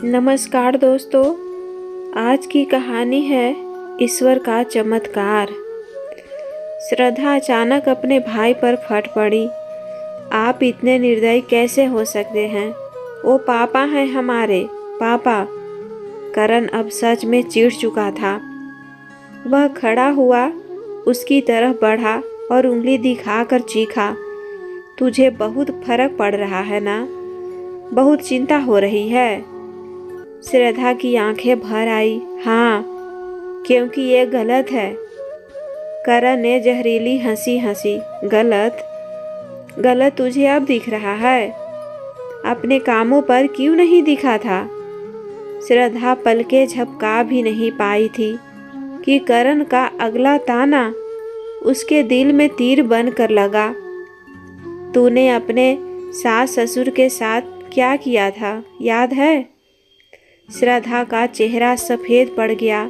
नमस्कार दोस्तों। आज की कहानी है ईश्वर का चमत्कार। श्रद्धा अचानक अपने भाई पर फट पड़ी। आप इतने निर्दयी कैसे हो सकते हैं? वो पापा हैं हमारे, पापा। करण अब सच में चिढ़ चुका था। वह खड़ा हुआ, उसकी तरफ बढ़ा और उंगली दिखाकर चीखा, तुझे बहुत फर्क पड़ रहा है ना? बहुत चिंता हो रही है? श्रद्धा की आंखें भर आई। हाँ, क्योंकि ये गलत है। करण ने जहरीली हंसी हंसी। गलत? गलत तुझे अब दिख रहा है? अपने कामों पर क्यों नहीं दिखा था? श्रद्धा पलके झपका भी नहीं पाई थी कि करण का अगला ताना उसके दिल में तीर बनकर लगा। तूने अपने सास ससुर के साथ क्या किया था, याद है? श्रद्धा का चेहरा सफेद पड़ गया।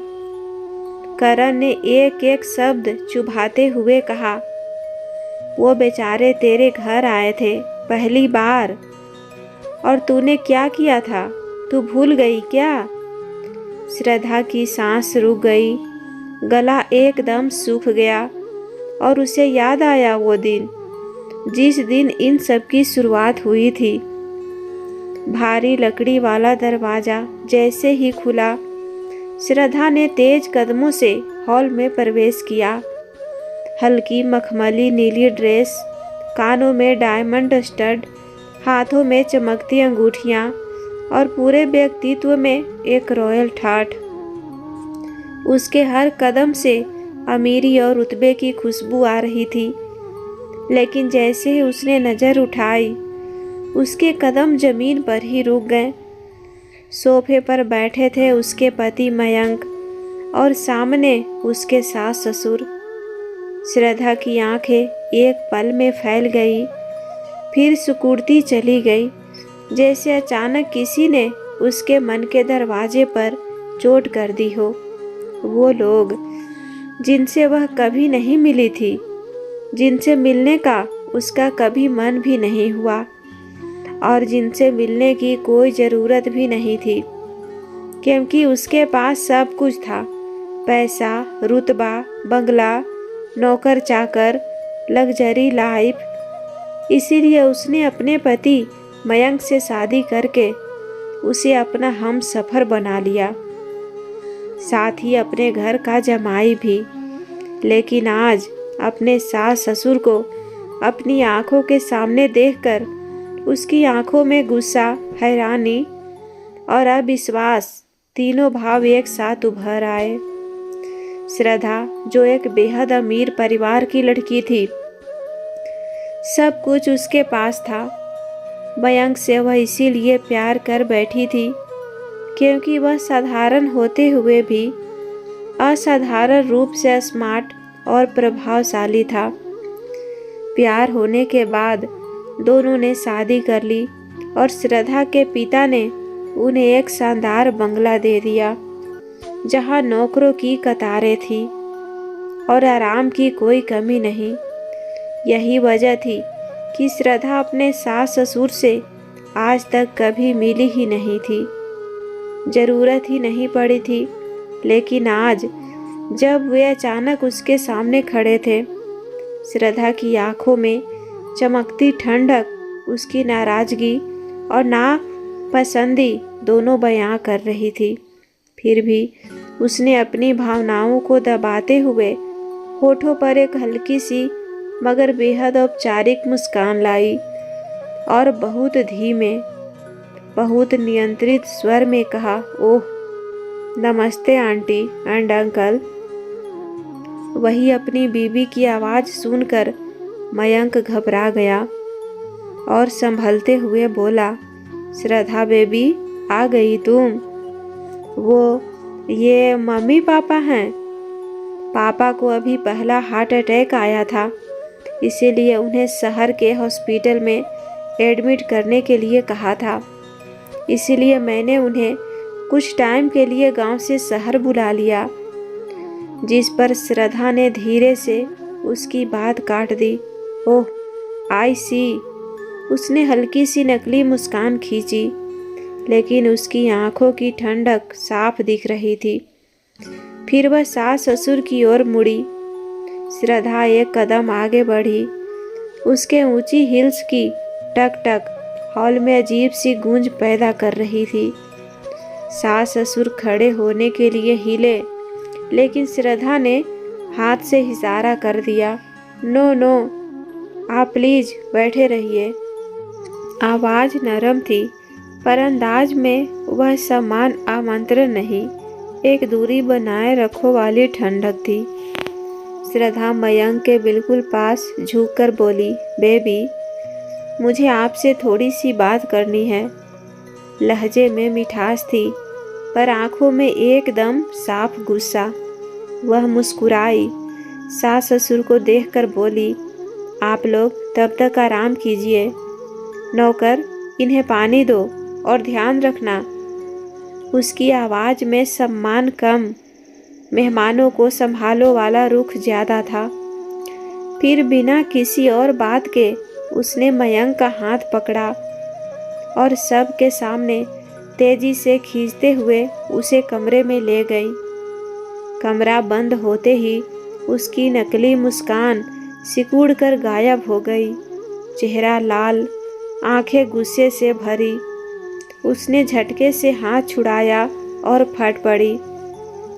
करण ने एक एक शब्द चुभाते हुए कहा, वो बेचारे तेरे घर आए थे पहली बार, और तूने क्या किया था? तू भूल गई क्या? श्रद्धा की सांस रुक गई, गला एकदम सूख गया और उसे याद आया वो दिन, जिस दिन इन सब की शुरुआत हुई थी। भारी लकड़ी वाला दरवाजा जैसे ही खुला, श्रद्धा ने तेज कदमों से हॉल में प्रवेश किया। हल्की मखमली नीली ड्रेस, कानों में डायमंड स्टड, हाथों में चमकती अंगूठियां और पूरे व्यक्तित्व में एक रॉयल ठाठ। उसके हर कदम से अमीरी और रुतबे की खुशबू आ रही थी। लेकिन जैसे ही उसने नज़र उठाई, उसके कदम जमीन पर ही रुक गए। सोफे पर बैठे थे उसके पति मयंक और सामने उसके सास ससुर। श्रद्धा की आंखें एक पल में फैल गई, फिर सिकुड़ती चली गई, जैसे अचानक किसी ने उसके मन के दरवाजे पर चोट कर दी हो। वो लोग जिनसे वह कभी नहीं मिली थी, जिनसे मिलने का उसका कभी मन भी नहीं हुआ और जिनसे मिलने की कोई ज़रूरत भी नहीं थी, क्योंकि उसके पास सब कुछ था। पैसा, रुतबा, बंगला, नौकर चाकर, लग्जरी लाइफ। इसीलिए उसने अपने पति मयंक से शादी करके उसे अपना हम सफ़र बना लिया, साथ ही अपने घर का जमाई भी। लेकिन आज अपने सास ससुर को अपनी आंखों के सामने देखकर उसकी आंखों में गुस्सा, हैरानी और अविश्वास, तीनों भाव एक साथ उभर आए। श्रद्धा, जो एक बेहद अमीर परिवार की लड़की थी, सब कुछ उसके पास था। मयंक से वह इसीलिए प्यार कर बैठी थी क्योंकि वह साधारण होते हुए भी असाधारण रूप से स्मार्ट और प्रभावशाली था। प्यार होने के बाद दोनों ने शादी कर ली और श्रद्धा के पिता ने उन्हें एक शानदार बंगला दे दिया, जहां नौकरों की कतारें थी और आराम की कोई कमी नहीं। यही वजह थी कि श्रद्धा अपने सास ससुर से आज तक कभी मिली ही नहीं थी, ज़रूरत ही नहीं पड़ी थी। लेकिन आज जब वे अचानक उसके सामने खड़े थे, श्रद्धा की आंखों में चमकती ठंडक उसकी नाराज़गी और नापसंदी दोनों बयां कर रही थी। फिर भी उसने अपनी भावनाओं को दबाते हुए होठों पर एक हल्की सी मगर बेहद औपचारिक मुस्कान लाई और बहुत धीमे, बहुत नियंत्रित स्वर में कहा, ओह, नमस्ते आंटी एंड अंकल। वही अपनी बीवी की आवाज़ सुनकर मयंक घबरा गया और संभलते हुए बोला, श्रद्धा बेबी, आ गई तुम? ये मम्मी पापा हैं। पापा को अभी पहला हार्ट अटैक आया था, इसीलिए उन्हें शहर के हॉस्पिटल में एडमिट करने के लिए कहा था। इसीलिए मैंने उन्हें कुछ टाइम के लिए गांव से शहर बुला लिया। जिस पर श्रद्धा ने धीरे से उसकी बात काट दी। ओह, आई सी। उसने हल्की सी नकली मुस्कान खींची। लेकिन उसकी आंखों की ठंडक साफ दिख रही थी। फिर वह सास ससुर की ओर मुड़ी। श्रद्धा एक कदम आगे बढ़ी। उसके ऊंची हील्स की टक टक हॉल में अजीब सी गूंज पैदा कर रही थी। सास ससुर खड़े होने के लिए हिले, लेकिन श्रद्धा ने हाथ से इशारा कर दिया। नो नो, आप प्लीज बैठे रहिए। आवाज नरम थी, पर अंदाज में वह समान आमंत्रण नहीं, एक दूरी बनाए रखो वाली ठंडक थी। श्रद्धा मयंक के बिल्कुल पास झुककर बोली, बेबी, मुझे आपसे थोड़ी सी बात करनी है। लहजे में मिठास थी, पर आंखों में एकदम साफ गुस्सा। वह मुस्कुराई, सास ससुर को देखकर बोली, आप लोग तब तक आराम कीजिए। नौकर, इन्हें पानी दो और ध्यान रखना। उसकी आवाज़ में सम्मान कम, मेहमानों को संभालो वाला रुख ज़्यादा था। फिर बिना किसी और बात के उसने मयंक का हाथ पकड़ा और सबके सामने तेजी से खींचते हुए उसे कमरे में ले गई। कमरा बंद होते ही उसकी नकली मुस्कान सिकुड़ कर गायब हो गई। चेहरा लाल, आंखें गुस्से से भरी। उसने झटके से हाथ छुड़ाया और फट पड़ी।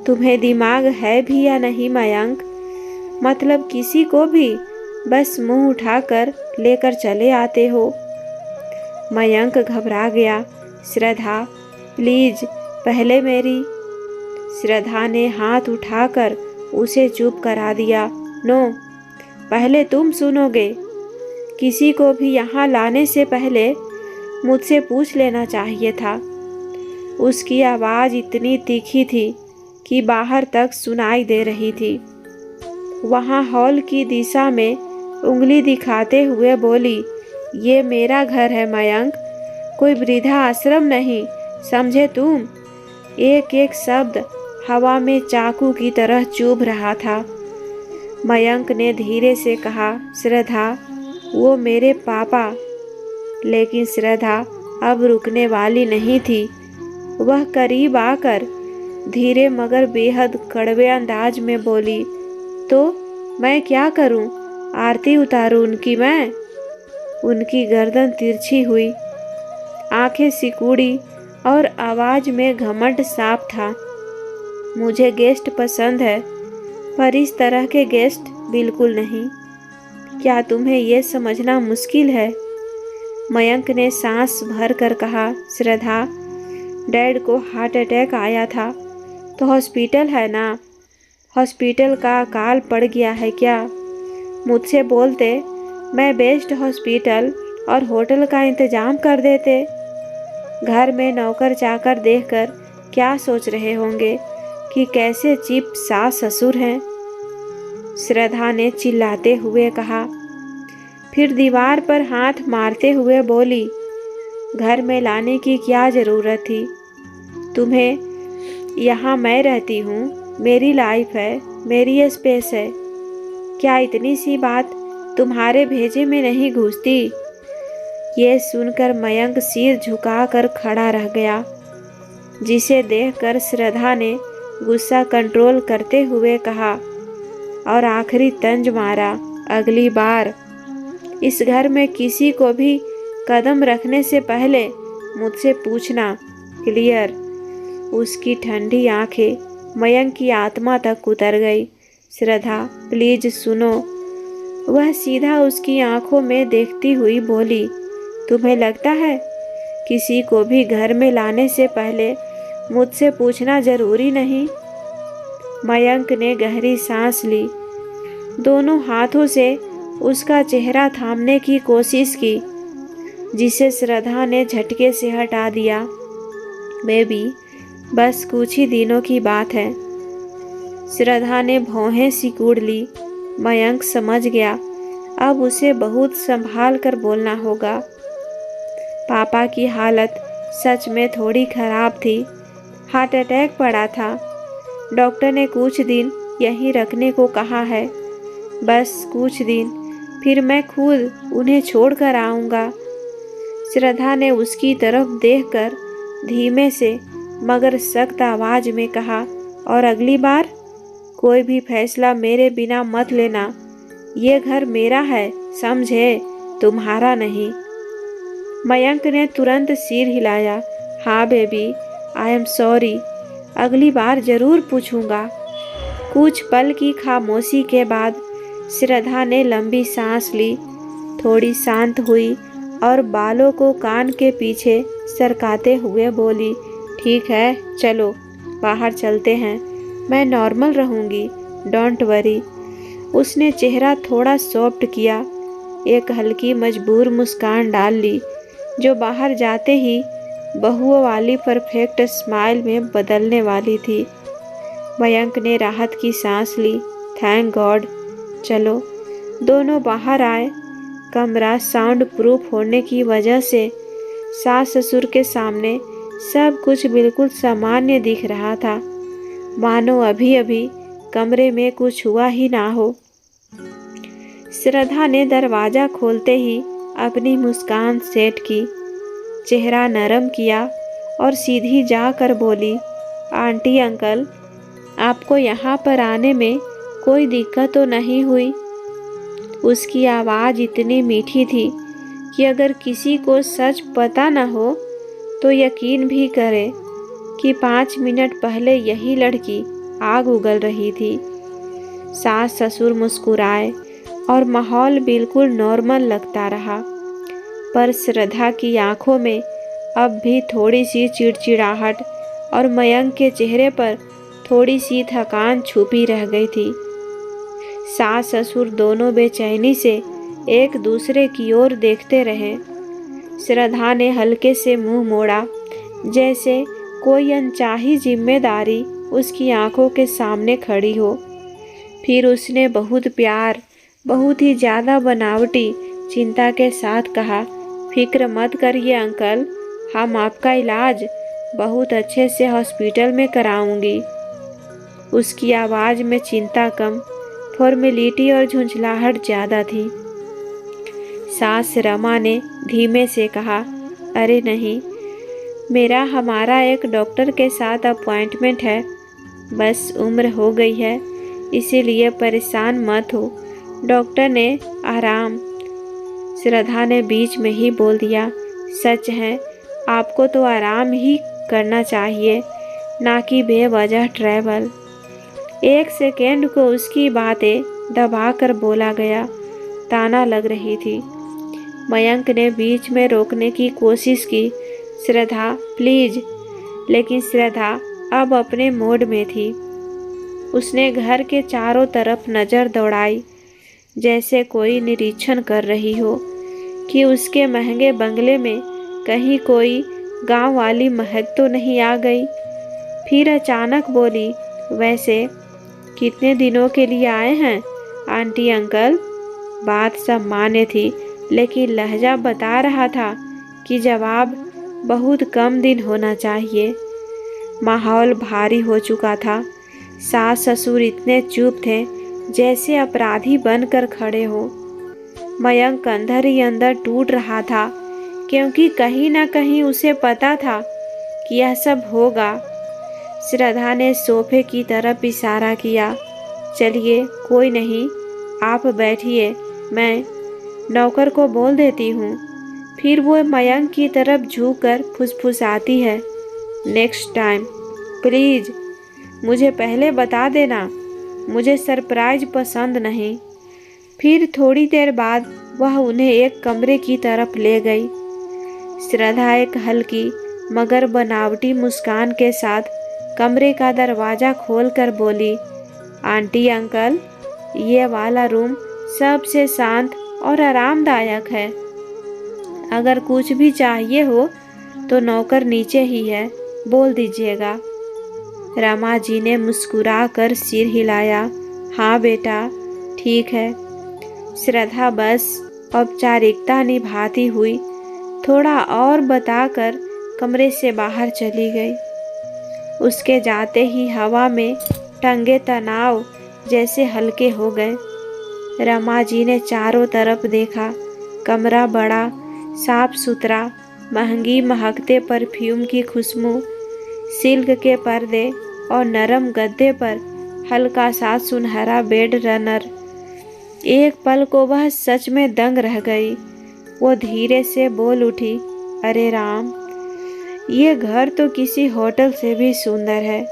तुम्हें दिमाग है भी या नहीं मयंक? मतलब किसी को भी बस मुंह उठाकर लेकर चले आते हो। मयंक घबरा गया। श्रद्धा, प्लीज, पहले मेरी। श्रद्धा ने हाथ उठाकर उसे चुप करा दिया। नो, पहले तुम सुनोगे। किसी को भी यहाँ लाने से पहले मुझसे पूछ लेना चाहिए था। उसकी आवाज़ इतनी तीखी थी कि बाहर तक सुनाई दे रही थी। वहाँ हॉल की दिशा में उंगली दिखाते हुए बोली, ये मेरा घर है मयंक, कोई वृद्धा आश्रम नहीं, समझे तुम? एक एक शब्द हवा में चाकू की तरह चुभ रहा था। मयंक ने धीरे से कहा, श्रद्धा, वो मेरे पापा। लेकिन श्रद्धा अब रुकने वाली नहीं थी। वह करीब आकर धीरे मगर बेहद कड़वे अंदाज में बोली, तो मैं क्या करूं? आरती उतारूं उनकी मैं? उनकी गर्दन तिरछी हुई, आंखें सिकुड़ी और आवाज में घमंड साफ था। मुझे गेस्ट पसंद है, पर इस तरह के गेस्ट बिल्कुल नहीं। क्या तुम्हें ये समझना मुश्किल है? मयंक ने सांस भर कर कहा, श्रद्धा, डैड को हार्ट अटैक आया था तो हॉस्पिटल है ना? हॉस्पिटल का अकाल पड़ गया है क्या? मुझसे बोलते, मैं बेस्ट हॉस्पिटल और होटल का इंतजाम कर देते। घर में नौकर चाकर देखकर क्या सोच रहे होंगे कि कैसे चीप सास ससुर हैं। श्रद्धा ने चिल्लाते हुए कहा, फिर दीवार पर हाथ मारते हुए बोली, घर में लाने की क्या ज़रूरत थी? तुम्हें यहाँ मैं रहती हूँ, मेरी लाइफ है, मेरी स्पेस है। क्या इतनी सी बात तुम्हारे भेजे में नहीं घुसती? ये सुनकर मयंक सिर झुकाकर खड़ा रह गया, जिसे देखकर श्रद्धा ने गुस्सा कंट्रोल करते हुए कहा और आखिरी तंज मारा, अगली बार इस घर में किसी को भी कदम रखने से पहले मुझसे पूछना, क्लियर? उसकी ठंडी आंखें मयंक की आत्मा तक उतर गई। श्रद्धा, प्लीज सुनो। वह सीधा उसकी आंखों में देखती हुई बोली, तुम्हें लगता है किसी को भी घर में लाने से पहले मुझसे पूछना जरूरी नहीं? मयंक ने गहरी सांस ली, दोनों हाथों से उसका चेहरा थामने की कोशिश की, जिसे श्रद्धा ने झटके से हटा दिया। बेबी, बस कुछ ही दिनों की बात है। श्रद्धा ने भौहें सिकुड़ ली। मयंक समझ गया, अब उसे बहुत संभाल कर बोलना होगा। पापा की हालत सच में थोड़ी खराब थी। हार्ट अटैक पड़ा था। डॉक्टर ने कुछ दिन यहीं रखने को कहा है, बस कुछ दिन, फिर मैं खुद उन्हें छोड़ कर आऊँगा। श्रद्धा ने उसकी तरफ देखकर धीमे से मगर सख्त आवाज में कहा, और अगली बार कोई भी फैसला मेरे बिना मत लेना। ये घर मेरा है, समझे, तुम्हारा नहीं। मयंक ने तुरंत सिर हिलाया। हाँ बेबी, आई एम सॉरी, अगली बार जरूर पूछूंगा। कुछ पल की खामोशी के बाद श्रद्धा ने लंबी सांस ली, थोड़ी शांत हुई और बालों को कान के पीछे सरकाते हुए बोली, ठीक है, चलो बाहर चलते हैं, मैं नॉर्मल रहूंगी, डोंट वरी। उसने चेहरा थोड़ा सॉफ्ट किया, एक हल्की मजबूर मुस्कान डाल ली, जो बाहर जाते ही बहुओं वाली परफेक्ट स्माइल में बदलने वाली थी। मयंक ने राहत की सांस ली, थैंक गॉड। चलो। दोनों बाहर आए। कमरा साउंड प्रूफ होने की वजह से सास ससुर के सामने सब कुछ बिल्कुल सामान्य दिख रहा था, मानो अभी अभी कमरे में कुछ हुआ ही ना हो। श्रद्धा ने दरवाज़ा खोलते ही अपनी मुस्कान सेट की, चेहरा नरम किया और सीधी जाकर बोली, आंटी अंकल, आपको यहाँ पर आने में कोई दिक्कत तो नहीं हुई? उसकी आवाज़ इतनी मीठी थी कि अगर किसी को सच पता न हो तो यकीन भी करे कि 5 मिनट पहले यही लड़की आग उगल रही थी। सास ससुर मुस्कुराए और माहौल बिल्कुल नॉर्मल लगता रहा, पर श्रद्धा की आंखों में अब भी थोड़ी सी चिड़चिड़ाहट और मयंक के चेहरे पर थोड़ी सी थकान छुपी रह गई थी। सास ससुर दोनों बेचैनी से एक दूसरे की ओर देखते रहे। श्रद्धा ने हल्के से मुंह मोड़ा, जैसे कोई अनचाही जिम्मेदारी उसकी आंखों के सामने खड़ी हो। फिर उसने बहुत प्यार, बहुत ही ज़्यादा बनावटी चिंता के साथ कहा, फिक्र मत करिए अंकल, हम आपका इलाज बहुत अच्छे से हॉस्पिटल में कराऊंगी। उसकी आवाज़ में चिंता कम, फॉर्मेलिटी और झुंझलाहट ज़्यादा थी। सास रमा ने धीमे से कहा, अरे नहीं, हमारा एक डॉक्टर के साथ अपॉइंटमेंट है, बस उम्र हो गई है इसीलिए परेशान मत हो, डॉक्टर ने आराम। श्रद्धा ने बीच में ही बोल दिया, सच है, आपको तो आराम ही करना चाहिए, ना कि बेवजह ट्रैवल। 1 सेकेंड को उसकी बातें दबाकर बोला गया, ताना लग रही थी। मयंक ने बीच में रोकने की कोशिश की, श्रद्धा प्लीज, लेकिन श्रद्धा अब अपने मोड में थी। उसने घर के चारों तरफ नज़र दौड़ाई, जैसे कोई निरीक्षण कर रही हो कि उसके महंगे बंगले में कहीं कोई गांव वाली महक तो नहीं आ गई। फिर अचानक बोली, वैसे कितने दिनों के लिए आए हैं आंटी अंकल? बात सामान्य थी, लेकिन लहजा बता रहा था कि जवाब बहुत कम दिन होना चाहिए। माहौल भारी हो चुका था। सास ससुर इतने चुप थे जैसे अपराधी बनकर खड़े हो। मयंक अंदर ही अंदर टूट रहा था, क्योंकि कहीं ना कहीं उसे पता था कि यह सब होगा। श्रद्धा ने सोफे की तरफ इशारा किया, चलिए कोई नहीं, आप बैठिए, मैं नौकर को बोल देती हूँ। फिर वो मयंक की तरफ झुककर फुसफुसाती है, नेक्स्ट टाइम प्लीज मुझे पहले बता देना, मुझे सरप्राइज पसंद नहीं। फिर थोड़ी देर बाद वह उन्हें एक कमरे की तरफ ले गई। श्रद्धा एक हल्की मगर बनावटी मुस्कान के साथ कमरे का दरवाज़ा खोलकर बोली, आंटी अंकल, ये वाला रूम सबसे शांत और आरामदायक है। अगर कुछ भी चाहिए हो तो नौकर नीचे ही है, बोल दीजिएगा। रमा जी ने मुस्कुराकर सिर हिलाया, हाँ बेटा, ठीक है। श्रद्धा बस औपचारिकता निभाती हुई थोड़ा और बताकर कमरे से बाहर चली गई। उसके जाते ही हवा में टंगे तनाव जैसे हल्के हो गए। रमा जी ने चारों तरफ देखा। कमरा बड़ा, साफ सुथरा, महंगी महकते परफ्यूम की खुशबू, सिल्क के पर्दे और नरम गद्दे पर हल्का सा सुनहरा बेड रनर। एक पल को वह सच में दंग रह गई। वो धीरे से बोल उठी, अरे राम, ये घर तो किसी होटल से भी सुंदर है,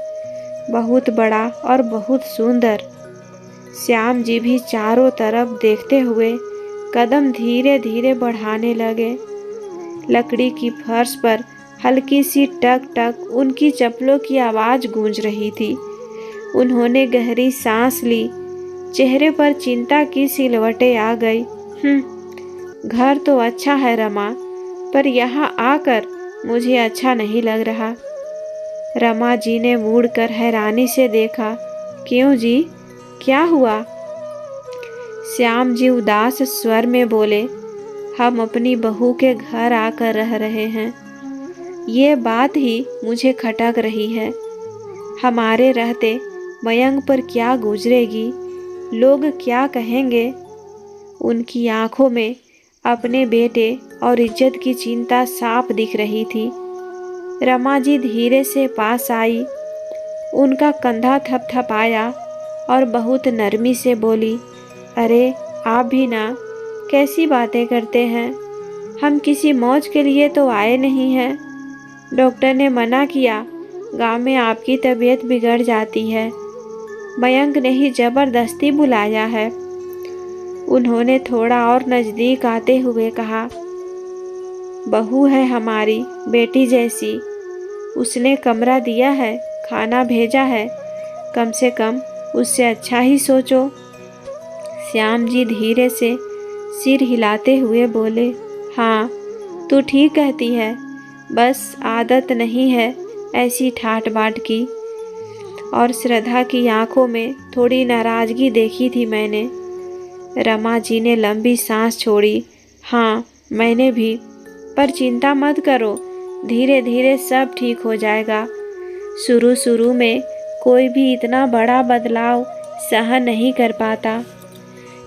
बहुत बड़ा और बहुत सुंदर। श्याम जी भी चारों तरफ देखते हुए कदम धीरे धीरे बढ़ाने लगे। लकड़ी की फर्श पर हल्की सी टक टक उनकी चप्पलों की आवाज़ गूंज रही थी। उन्होंने गहरी सांस ली। चेहरे पर चिंता की सिलवटें आ गई। घर तो अच्छा है रमा, पर यहाँ आकर मुझे अच्छा नहीं लग रहा। रमा जी ने मुड़कर हैरानी से देखा। क्यों जी, क्या हुआ? श्याम जी उदास स्वर में बोले, हम अपनी बहू के घर आकर रह रहे हैं। ये बात ही मुझे खटक रही है। हमारे रहते मयंक पर क्या गुजरेगी, लोग क्या कहेंगे? उनकी आंखों में अपने बेटे और इज्जत की चिंता साफ दिख रही थी। रमा जी धीरे से पास आई, उनका कंधा थपथपाया और बहुत नरमी से बोली, अरे आप भी ना, कैसी बातें करते हैं? हम किसी मौज के लिए तो आए नहीं हैं। डॉक्टर ने मना किया, गांव में आपकी तबीयत बिगड़ जाती है। मयंक ने ही जबरदस्ती बुलाया है। उन्होंने थोड़ा और नज़दीक आते हुए कहा, बहू है हमारी बेटी जैसी। उसने कमरा दिया है, खाना भेजा है, कम से कम उससे अच्छा ही सोचो। श्याम जी धीरे से सिर हिलाते हुए बोले, हाँ तू ठीक कहती है, बस आदत नहीं है ऐसी ठाट बाट की। और श्रद्धा की आंखों में थोड़ी नाराज़गी देखी थी मैंने। रमा जी ने लंबी सांस छोड़ी। हाँ मैंने भी, पर चिंता मत करो, धीरे धीरे सब ठीक हो जाएगा। शुरू शुरू में कोई भी इतना बड़ा बदलाव सहन नहीं कर पाता।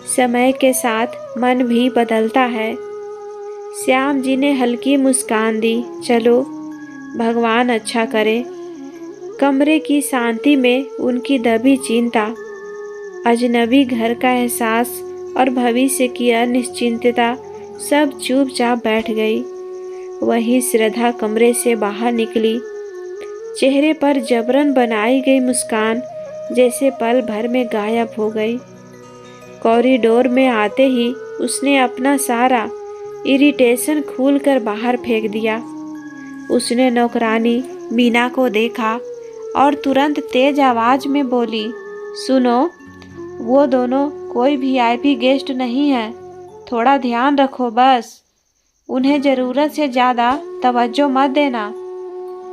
समय के साथ मन भी बदलता है। श्याम जी ने हल्की मुस्कान दी। चलो, भगवान अच्छा करे। कमरे की शांति में उनकी दबी चिंता, अजनबी घर का एहसास और भविष्य की अनिश्चितता सब चुपचाप बैठ गई। वही श्रद्धा कमरे से बाहर निकली। चेहरे पर जबरन बनाई गई मुस्कान जैसे पल भर में गायब हो गई। कॉरिडोर में आते ही उसने अपना सारा इरिटेशन खोलकर बाहर फेंक दिया। उसने नौकरानी मीना को देखा और तुरंत तेज आवाज में बोली, सुनो, वो दोनों कोई वीआईपी गेस्ट नहीं है, थोड़ा ध्यान रखो बस। उन्हें ज़रूरत से ज़्यादा तवज्जो मत देना।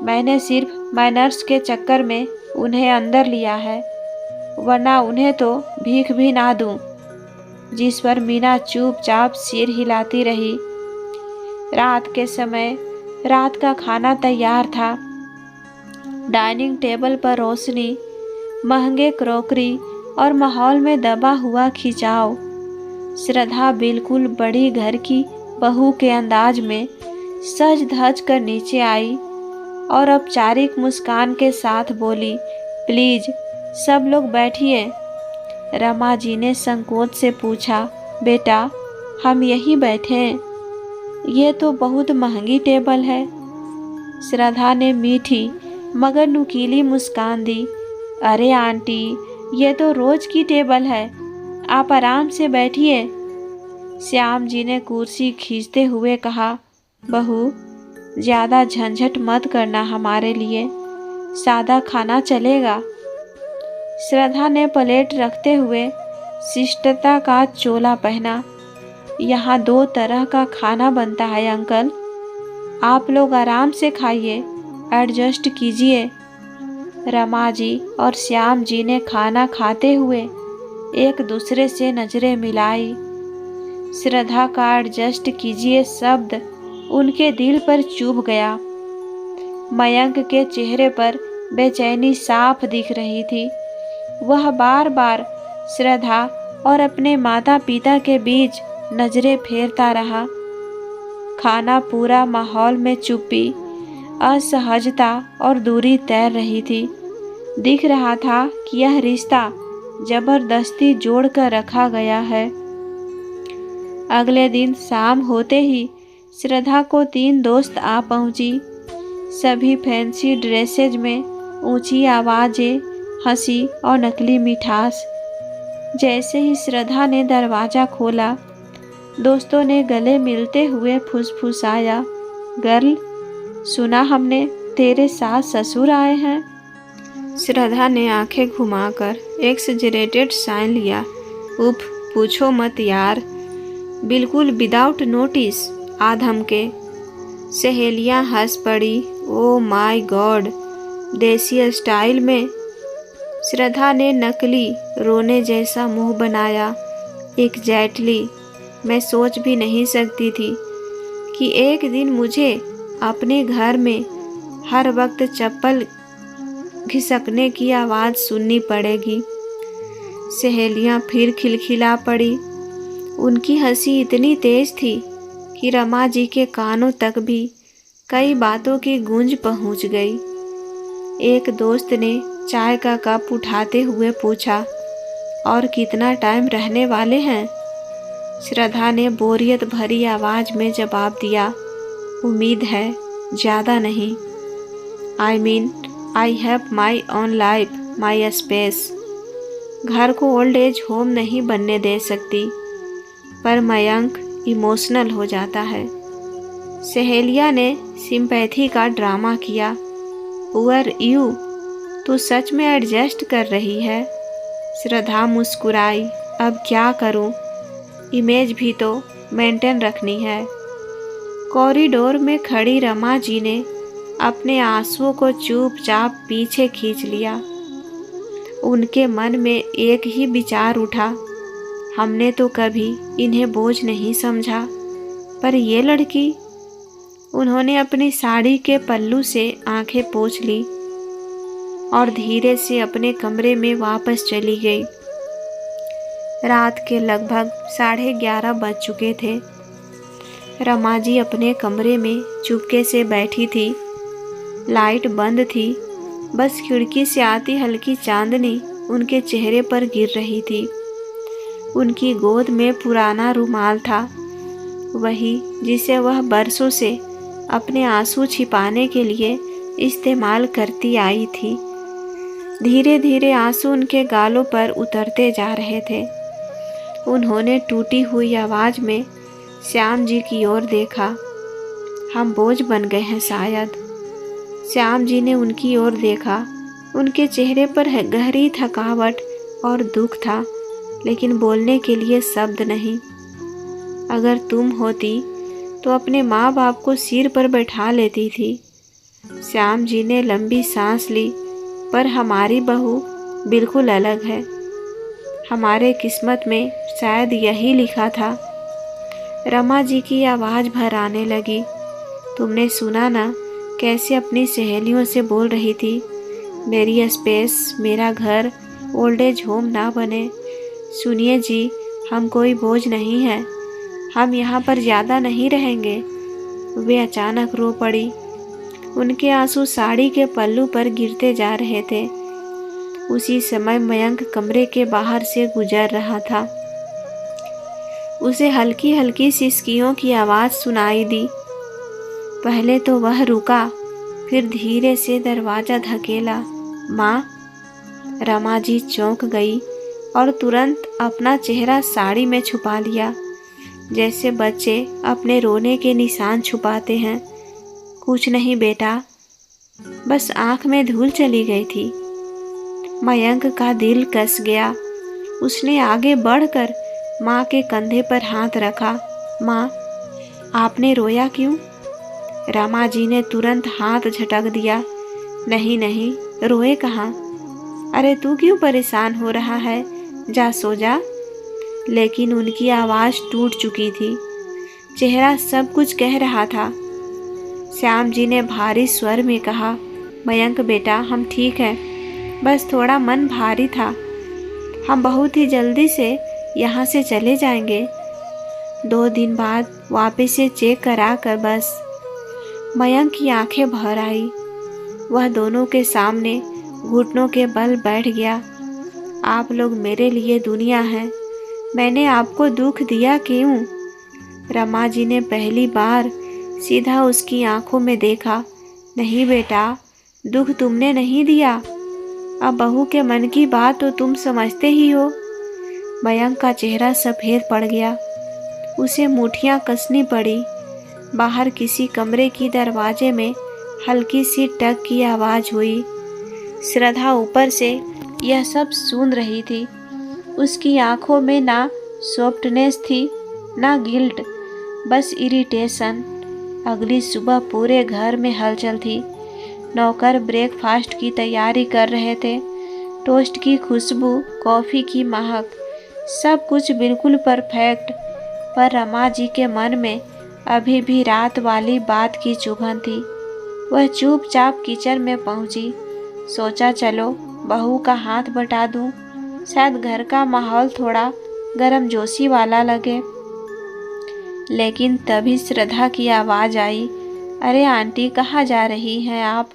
मैंने सिर्फ मैनर्स के चक्कर में उन्हें अंदर लिया है, वरना उन्हें तो भीख भी ना दूं। जिस पर मीना चुपचाप सिर हिलाती रही। रात के समय रात का खाना तैयार था। डाइनिंग टेबल पर रोशनी, महंगे क्रॉकरी और माहौल में दबा हुआ खिंचाव। श्रद्धा बिल्कुल बड़ी घर की बहू के अंदाज में सज धज कर नीचे आई और औपचारिक मुस्कान के साथ बोली, प्लीज सब लोग बैठिए। रमा जी ने संकोच से पूछा, बेटा हम यहीं बैठें? ये तो बहुत महंगी टेबल है। श्रद्धा ने मीठी मगर नुकीली मुस्कान दी। अरे आंटी, ये तो रोज की टेबल है, आप आराम से बैठिए। श्याम जी ने कुर्सी खींचते हुए कहा, बहू ज़्यादा झंझट मत करना हमारे लिए, सादा खाना चलेगा। श्रद्धा ने प्लेट रखते हुए शिष्टता का चोला पहना। यहाँ 2 तरह का खाना बनता है अंकल, आप लोग आराम से खाइए, एडजस्ट कीजिए। रमा जी और श्याम जी ने खाना खाते हुए एक दूसरे से नजरें मिलाई। श्रद्धा का एडजस्ट कीजिए शब्द उनके दिल पर चुभ गया। मयंक के चेहरे पर बेचैनी साफ दिख रही थी। वह बार बार श्रद्धा और अपने माता पिता के बीच नजरें फेरता रहा। खाना पूरा माहौल में चुप्पी, असहजता और दूरी तैर रही थी। दिख रहा था कि यह रिश्ता जबरदस्ती जोड़कर रखा गया है। अगले दिन शाम होते ही श्रद्धा को 3 दोस्त आ पहुंची। सभी फैंसी ड्रेसेज में, ऊंची आवाजें, हंसी और नकली मिठास। जैसे ही श्रद्धा ने दरवाज़ा खोला, दोस्तों ने गले मिलते हुए फुसफुसाया, गर्ल, सुना हमने तेरे सास ससुर आए हैं। श्रद्धा ने आंखें घुमाकर एक्सजरेटेड साइन लिया। उफ, पूछो मत यार, बिल्कुल विदाउट नोटिस, आधम के। सहेलियां हंस पड़ी। ओ माय गॉड, देसी स्टाइल में। श्रद्धा ने नकली रोने जैसा मुंह बनाया। एग्जैक्टली, मैं सोच भी नहीं सकती थी कि एक दिन मुझे अपने घर में हर वक्त चप्पल घिसकने की आवाज़ सुननी पड़ेगी। सहेलियां फिर खिलखिला पड़ी। उनकी हंसी इतनी तेज थी कि रमा जी के कानों तक भी कई बातों की गूंज पहुंच गई। एक दोस्त ने चाय का कप उठाते हुए पूछा, और कितना टाइम रहने वाले हैं? श्रद्धा ने बोरियत भरी आवाज़ में जवाब दिया, उम्मीद है ज़्यादा नहीं। I have my own life, my space. घर को ओल्ड एज होम नहीं बनने दे सकती। पर मयंक इमोशनल हो जाता है। सहेलिया ने सिंपैथी का ड्रामा किया। पुअर यू, तू सच में एडजस्ट कर रही है? श्रद्धा मुस्कुराई। अब क्या करूं? इमेज भी तो मेंटेन रखनी है। कॉरिडोर में खड़ी रमा जी ने अपने आंसुओं को चुपचाप पीछे खींच लिया। उनके मन में एक ही विचार उठा, हमने तो कभी इन्हें बोझ नहीं समझा, पर ये लड़की। उन्होंने अपनी साड़ी के पल्लू से आंखें पोंछ ली और धीरे से अपने कमरे में वापस चली गई। रात के लगभग 11:30 बज चुके थे। रमा जी अपने कमरे में चुपके से बैठी थी। लाइट बंद थी, बस खिड़की से आती हल्की चांदनी उनके चेहरे पर गिर रही थी। उनकी गोद में पुराना रुमाल था, वही जिसे वह बरसों से अपने आंसू छिपाने के लिए इस्तेमाल करती आई थी। धीरे धीरे आंसू उनके गालों पर उतरते जा रहे थे। उन्होंने टूटी हुई आवाज़ में श्याम जी की ओर देखा। हम बोझ बन गए हैं शायद। श्याम जी ने उनकी ओर देखा। उनके चेहरे पर गहरी थकावट और दुख था, लेकिन बोलने के लिए शब्द नहीं। अगर तुम होती तो अपने माँ बाप को सिर पर बैठा लेती थी। श्याम जी ने लंबी सांस ली। पर हमारी बहू बिल्कुल अलग है। हमारे किस्मत में शायद यही लिखा था। रमा जी की आवाज़ भर आने लगी। तुमने सुना ना कैसे अपनी सहेलियों से बोल रही थी, मेरी स्पेस, मेरा घर ओल्ड एज होम ना बने। सुनिए जी, हम कोई बोझ नहीं हैं। हम यहाँ पर ज़्यादा नहीं रहेंगे। वे अचानक रो पड़ी। उनके आंसू साड़ी के पल्लू पर गिरते जा रहे थे। उसी समय मयंक कमरे के बाहर से गुजर रहा था। उसे हल्की हल्की सिसकियों की आवाज़ सुनाई दी। पहले तो वह रुका, फिर धीरे से दरवाज़ा धकेला। माँ। रमा जी चौंक गई और तुरंत अपना चेहरा साड़ी में छुपा लिया, जैसे बच्चे अपने रोने के निशान छुपाते हैं। कुछ नहीं बेटा, बस आँख में धूल चली गई थी। मयंक का दिल कस गया। उसने आगे बढ़कर माँ के कंधे पर हाथ रखा। माँ, आपने रोया क्यों? रमा जी ने तुरंत हाथ झटक दिया। नहीं नहीं, रोए कहाँ। अरे तू क्यों परेशान हो रहा है? जा सो जा। लेकिन उनकी आवाज़ टूट चुकी थी। चेहरा सब कुछ कह रहा था। श्याम जी ने भारी स्वर में कहा, मयंक बेटा, हम ठीक हैं, बस थोड़ा मन भारी था। हम बहुत ही जल्दी से यहाँ से चले जाएंगे। 2 दिन बाद वापस से चेक करा कर बस। मयंक की आंखें भर आई। वह दोनों के सामने घुटनों के बल बैठ गया। आप लोग मेरे लिए दुनिया हैं। मैंने आपको दुख दिया क्यों? रमा जी ने पहली बार सीधा उसकी आंखों में देखा। नहीं बेटा, दुख तुमने नहीं दिया। अब बहू के मन की बात तो तुम समझते ही हो। मयंक का चेहरा सफ़ेद पड़ गया। उसे मुट्ठियां कसनी पड़ी। बाहर किसी कमरे की दरवाजे में हल्की सी टक की आवाज़ हुई। श्रद्धा ऊपर से यह सब सुन रही थी। उसकी आंखों में ना सॉफ्टनेस थी ना गिल्ट, बस इरिटेशन। अगली सुबह पूरे घर में हलचल थी। नौकर ब्रेकफास्ट की तैयारी कर रहे थे। टोस्ट की खुशबू, कॉफ़ी की महक, सब कुछ बिल्कुल परफेक्ट। पर रमा जी के मन में अभी भी रात वाली बात की चुभन थी। वह चुपचाप किचन में पहुंची। सोचा चलो बहू का हाथ बटा दूं, शायद घर का माहौल थोड़ा गर्मजोशी वाला लगे। लेकिन तभी श्रद्धा की आवाज़ आई, अरे आंटी कहाँ जा रही हैं आप?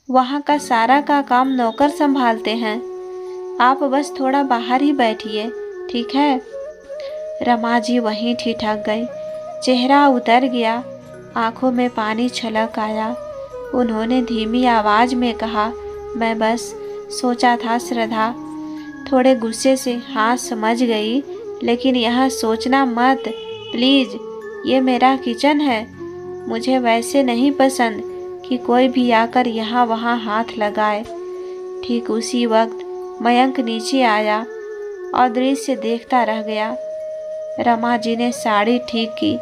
वहाँ का सारा का काम नौकर संभालते हैं। आप बस थोड़ा बाहर ही बैठिए, ठीक है? रमा जी वहीं ठिठक गई। चेहरा उतर गया, आंखों में पानी छलक आया। उन्होंने धीमी आवाज़ में कहा, मैं बस सोचा था श्रद्धा। थोड़े गुस्से से, हाँ समझ गई, लेकिन यहाँ सोचना मत प्लीज़। ये मेरा किचन है। मुझे वैसे नहीं पसंद कि कोई भी आकर यहाँ वहाँ हाथ लगाए। ठीक उसी वक्त मयंक नीचे आया और दृश्य देखता रह गया। रमा जी ने साड़ी ठीक की,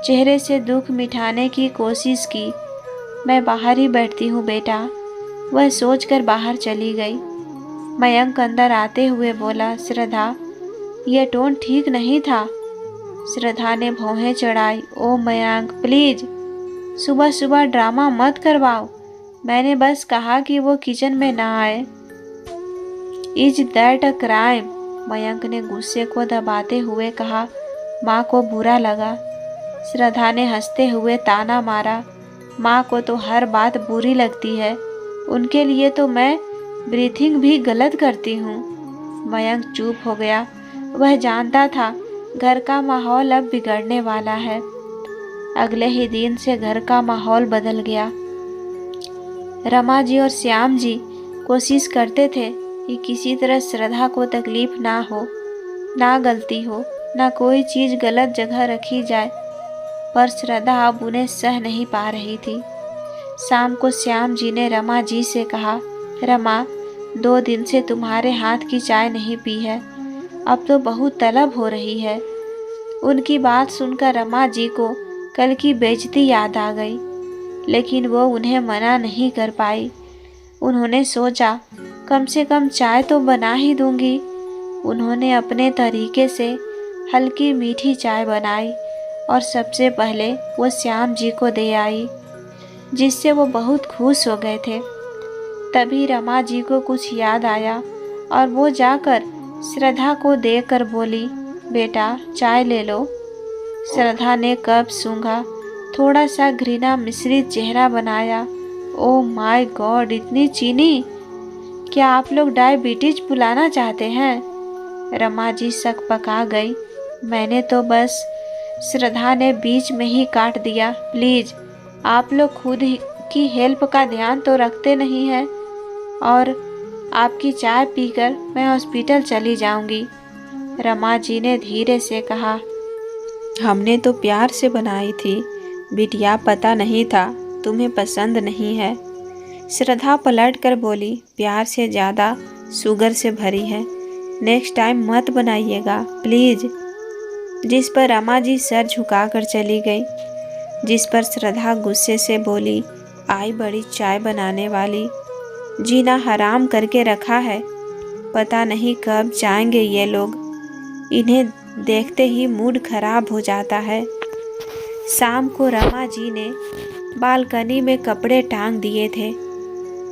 चेहरे से दुख मिटाने की कोशिश की। मैं बाहर ही बैठती हूँ बेटा। वह सोचकर बाहर चली गई। मयंक अंदर आते हुए बोला, श्रद्धा यह टोन ठीक नहीं था। श्रद्धा ने भौहें चढ़ाई। ओ मयंक प्लीज, सुबह सुबह ड्रामा मत करवाओ। मैंने बस कहा कि वो किचन में ना आए। Is that a crime? Mayank ने गुस्से को दबाते हुए कहा। माँ को बुरा लगा। श्रद्धा ने हंसते हुए ताना मारा। माँ को तो हर बात बुरी लगती है। उनके लिए तो मैं ब्रीथिंग भी गलत करती हूँ। मयंक चुप हो गया। वह जानता था घर का माहौल अब बिगड़ने वाला है। अगले ही दिन से घर का माहौल बदल गया। रमा जी और श्याम जी कोशिश करते थे कि किसी तरह श्रद्धा को तकलीफ ना हो, ना गलती हो, ना कोई चीज़ गलत जगह रखी जाए। पर श्रद्धा अब उन्हें सह नहीं पा रही थी। शाम को श्याम जी ने रमा जी से कहा, रमा 2 दिन से तुम्हारे हाथ की चाय नहीं पी है। अब तो बहुत तलब हो रही है। उनकी बात सुनकर रमा जी को कल की बेइज्जती याद आ गई, लेकिन वो उन्हें मना नहीं कर पाई। उन्होंने सोचा कम से कम चाय तो बना ही दूंगी। उन्होंने अपने तरीके से हल्की मीठी चाय बनाई और सबसे पहले वो श्याम जी को दे आई, जिससे वो बहुत खुश हो गए थे। तभी रमा जी को कुछ याद आया और वो जाकर श्रद्धा को देकर बोली, बेटा चाय ले लो। श्रद्धा ने कप सूंघा, थोड़ा सा घृणा मिश्रित चेहरा बनाया। ओह माय गॉड, इतनी चीनी! क्या आप लोग डायबिटीज बुलाना चाहते हैं? रमा जी सकपका गई। मैंने तो बस, श्रद्धा ने बीच में ही काट दिया, प्लीज आप लोग खुद की हेल्प का ध्यान तो रखते नहीं हैं। और आपकी चाय पीकर मैं हॉस्पिटल चली जाऊंगी। रमा जी ने धीरे से कहा, हमने तो प्यार से बनाई थी बिटिया, पता नहीं था तुम्हें पसंद नहीं है। श्रद्धा पलट कर बोली, प्यार से ज़्यादा शुगर से भरी है। नेक्स्ट टाइम मत बनाइएगा प्लीज़। जिस पर रमा जी सर झुकाकर चली गई। जिस पर श्रद्धा गुस्से से बोली, आई बड़ी चाय बनाने वाली, जीना हराम करके रखा है। पता नहीं कब जाएंगे ये लोग। इन्हें देखते ही मूड खराब हो जाता है। शाम को रमा जी ने बालकनी में कपड़े टांग दिए थे।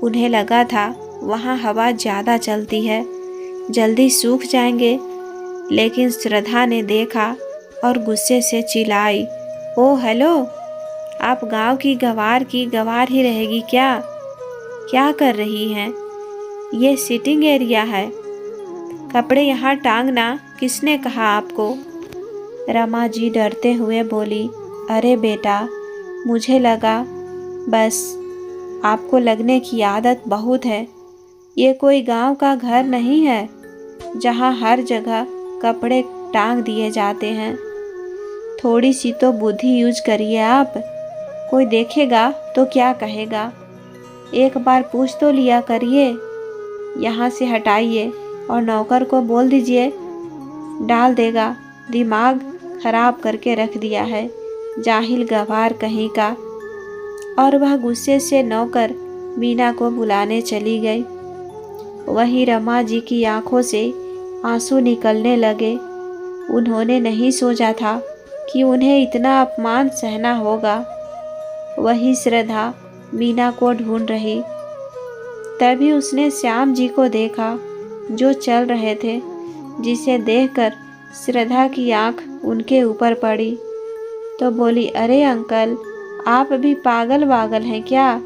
उन्हें लगा था वहाँ हवा ज़्यादा चलती है, जल्दी सूख जाएंगे। लेकिन श्रद्धा ने देखा और गुस्से से चिल्लाई, ओ हेलो, आप गांव की गवार ही रहेगी क्या? क्या कर रही हैं? ये सिटिंग एरिया है, कपड़े यहाँ टांगना किसने कहा आपको? रमा जी डरते हुए बोली, अरे बेटा, मुझे लगा, बस आपको लगने की आदत बहुत है। ये कोई गांव का घर नहीं है जहाँ हर जगह कपड़े टांग दिए जाते हैं। थोड़ी सी तो बुद्धि यूज करिए आप, कोई देखेगा तो क्या कहेगा? एक बार पूछ तो लिया करिए। यहाँ से हटाइए और नौकर को बोल दीजिए, डाल देगा, दिमाग खराब करके रख दिया है, जाहिल गवार कहीं का। और वह गुस्से से नौकर मीना को बुलाने चली गई। वहीं रमा जी की आंखों से आंसू निकलने लगे। उन्होंने नहीं सोचा था कि उन्हें इतना अपमान सहना होगा। वही श्रद्धा मीना को ढूंढ रही, तभी उसने श्याम जी को देखा जो चल रहे थे, जिसे देखकर श्रद्धा की आंख उनके ऊपर पड़ी तो बोली, अरे अंकल, आप भी पागल वागल हैं क्या?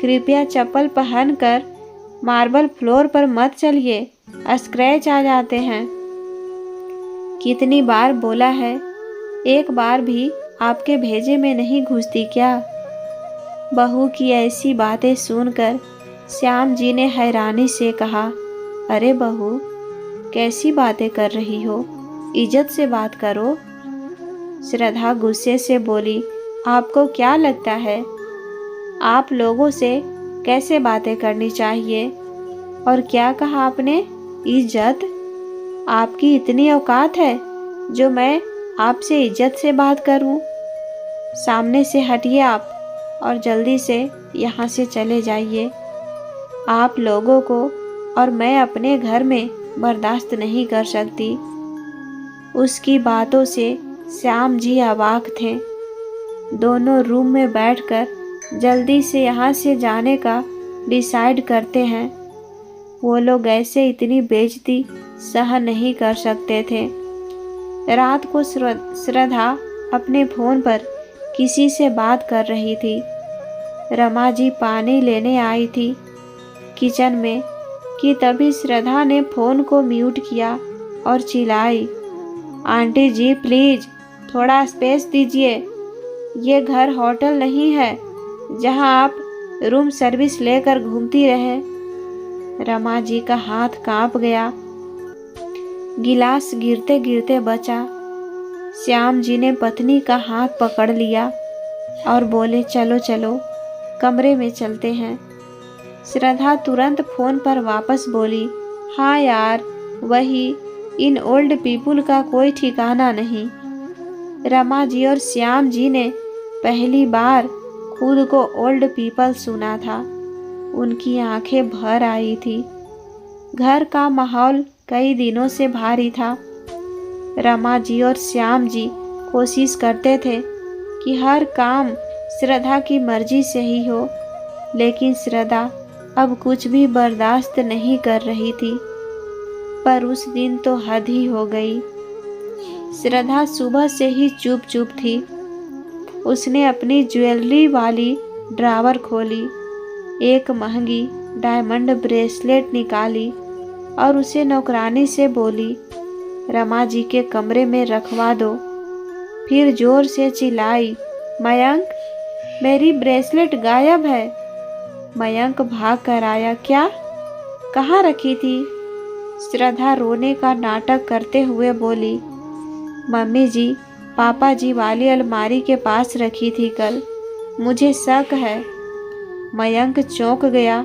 कृपया चप्पल पहनकर मार्बल फ्लोर पर मत चलिए, स्क्रैच आ जाते हैं। कितनी बार बोला है, एक बार भी आपके भेजे में नहीं घुसती क्या? बहू की ऐसी बातें सुनकर श्याम जी ने हैरानी से कहा, अरे बहू, कैसी बातें कर रही हो? इज्जत से बात करो। श्रद्धा गुस्से से बोली, आपको क्या लगता है आप लोगों से कैसे बातें करनी चाहिए? और क्या कहा आपने? इज्जत? आपकी इतनी औकात है जो मैं आपसे इज्जत से बात करूं? सामने से हटिए आप और जल्दी से यहाँ से चले जाइए। आप लोगों को और मैं अपने घर में बर्दाश्त नहीं कर सकती। उसकी बातों से श्याम जी अवाक थे। दोनों रूम में बैठकर जल्दी से यहाँ से जाने का डिसाइड करते हैं। वो लोग ऐसे इतनी बेइज्जती सहन नहीं कर सकते थे। रात को श्रद्धा अपने फोन पर किसी से बात कर रही थी। रमा जी पानी लेने आई थी किचन में कि तभी श्रद्धा ने फोन को म्यूट किया और चिल्लाई, आंटी जी प्लीज थोड़ा स्पेस दीजिए। ये घर होटल नहीं है जहां आप रूम सर्विस लेकर घूमती रहे। रमा जी का हाथ कांप गया, गिलास गिरते गिरते बचा। श्याम जी ने पत्नी का हाथ पकड़ लिया और बोले, चलो चलो कमरे में चलते हैं। श्रद्धा तुरंत फोन पर वापस बोली, हाँ यार, वही इन ओल्ड पीपुल का कोई ठिकाना नहीं। रमा जी और श्याम जी ने पहली बार खुद को ओल्ड पीपल सुना था। उनकी आंखें भर आई थी। घर का माहौल कई दिनों से भारी था। रमा जी और श्याम जी कोशिश करते थे कि हर काम श्रद्धा की मर्जी से ही हो, लेकिन श्रद्धा अब कुछ भी बर्दाश्त नहीं कर रही थी। पर उस दिन तो हद ही हो गई। श्रद्धा सुबह से ही चुप चुप थी। उसने अपनी ज्वेलरी वाली ड्रावर खोली, एक महंगी डायमंड ब्रेसलेट निकाली और उसे नौकरानी से बोली, रमा जी के कमरे में रखवा दो। फिर जोर से चिल्लाई, मयंक, मेरी ब्रेसलेट गायब है। मयंक भाग कर आया, क्या? कहाँ रखी थी? श्रद्धा रोने का नाटक करते हुए बोली, मम्मी जी, पापा जी वाली अलमारी के पास रखी थी कल, मुझे शक है। मयंक चौंक गया,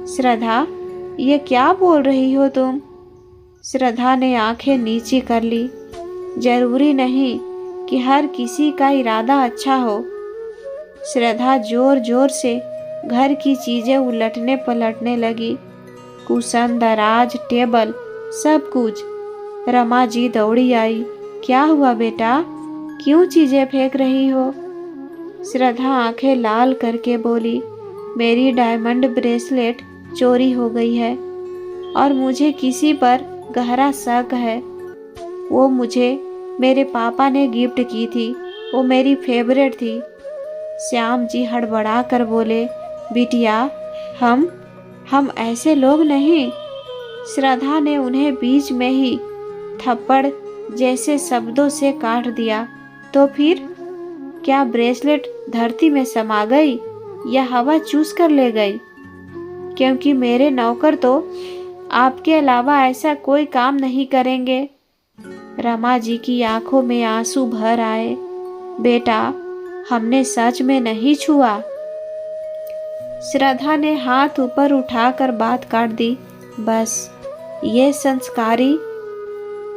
श्रद्धा, ये क्या बोल रही हो तुम? श्रद्धा ने आंखें नीची कर ली। जरूरी नहीं कि हर किसी का इरादा अच्छा हो। श्रद्धा जोर जोर से घर की चीजें उलटने पलटने लगी, कुशन, दराज, टेबल, सब कुछ। रमा जी दौड़ी आई, क्या हुआ बेटा, क्यों चीजें फेंक रही हो? श्रद्धा आंखें लाल करके बोली, मेरी डायमंड ब्रेसलेट चोरी हो गई है और मुझे किसी पर गहरा शक है। वो मुझे मेरे पापा ने गिफ्ट की थी, वो मेरी फेवरेट थी। श्याम जी हड़बड़ा कर बोले, बिटिया हम ऐसे लोग नहीं। श्रद्धा ने उन्हें बीच में ही थप्पड़ जैसे शब्दों से काट दिया। तो फिर क्या ब्रेसलेट धरती में समा गई या हवा चूस कर ले गई? क्योंकि मेरे नौकर तो आपके अलावा ऐसा कोई काम नहीं करेंगे। रमा जी की आंखों में आंसू भर आए। बेटा, हमने सच में नहीं छुआ। श्रद्धा ने हाथ ऊपर उठाकर बात काट दी। बस ये संस्कारी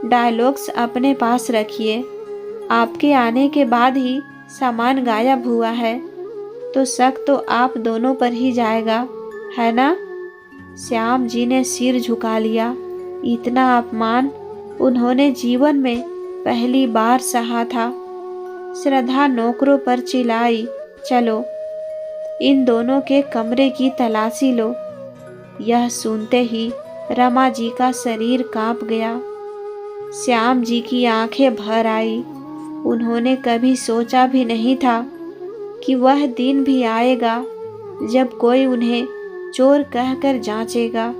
डायलॉग्स अपने पास रखिए। आपके आने के बाद ही सामान गायब हुआ है, तो शक तो आप दोनों पर ही जाएगा, है ना? श्याम जी ने सिर झुका लिया। इतना अपमान उन्होंने जीवन में पहली बार सहा था। श्रद्धा नौकरों पर चिल्लाई, चलो इन दोनों के कमरे की तलाशी लो। यह सुनते ही रमा जी का शरीर कांप गया। श्याम जी की आंखें भर आई। उन्होंने कभी सोचा भी नहीं था कि वह दिन भी आएगा जब कोई उन्हें चोर कहकर जांचेगा।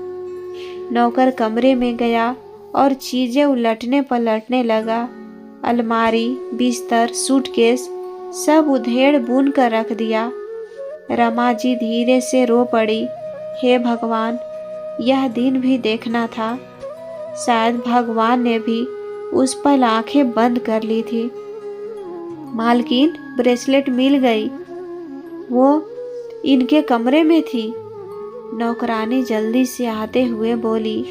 नौकर कमरे में गया और चीजें उलटने पलटने लगा। अलमारी, बिस्तर, सूटकेस सब उधेड़ बुन कर रख दिया। रमा जी धीरे से रो पड़ी। हे भगवान, यह दिन भी देखना था। शायद भगवान ने भी उस पल आंखें बंद कर ली थी। मालकिन, ब्रेसलेट मिल गई, वो इनके कमरे में थी। नौकरानी जल्दी से आते हुए बोली।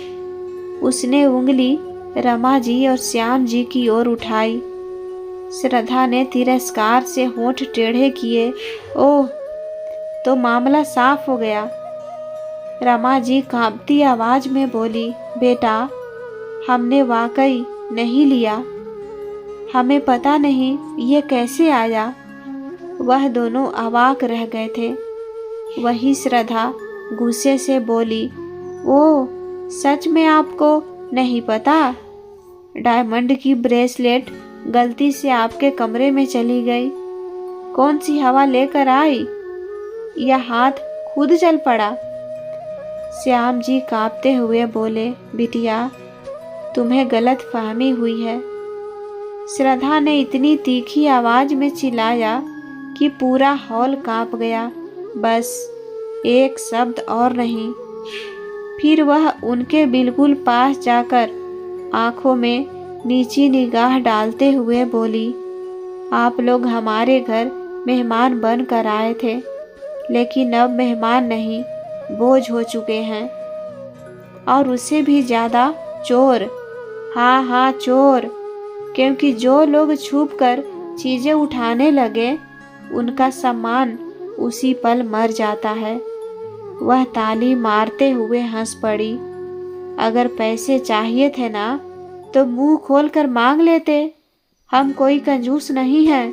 उसने उंगली रमा जी और श्याम जी की ओर उठाई। श्रद्धा ने तिरस्कार से होंठ टेढ़े किए। ओह, तो मामला साफ हो गया। रमा जी कांपती आवाज में बोली, बेटा, हमने वाकई नहीं लिया। हमें पता नहीं ये कैसे आया। वह दोनों अवाक रह गए थे। वही श्रद्धा गुस्से से बोली, ओह, सच में आपको नहीं पता? डायमंड की ब्रेसलेट गलती से आपके कमरे में चली गई। कौन सी हवा लेकर आई या हाथ खुद चल पड़ा? श्याम जी कांपते हुए बोले, बिटिया, तुम्हें गलत फहमी हुई है। श्रद्धा ने इतनी तीखी आवाज में चिल्लाया कि पूरा हॉल कांप गया। बस एक शब्द और नहीं। फिर वह उनके बिल्कुल पास जाकर आंखों में नीची निगाह डालते हुए बोली, आप लोग हमारे घर मेहमान बन कर आए थे, लेकिन अब मेहमान नहीं, बोझ हो चुके हैं। और उससे भी ज़्यादा चोर। हाँ हाँ, चोर। क्योंकि जो लोग छुप कर चीज़ें उठाने लगे, उनका सम्मान उसी पल मर जाता है। वह ताली मारते हुए हंस पड़ी। अगर पैसे चाहिए थे ना, तो मुंह खोल कर मांग लेते। हम कोई कंजूस नहीं हैं,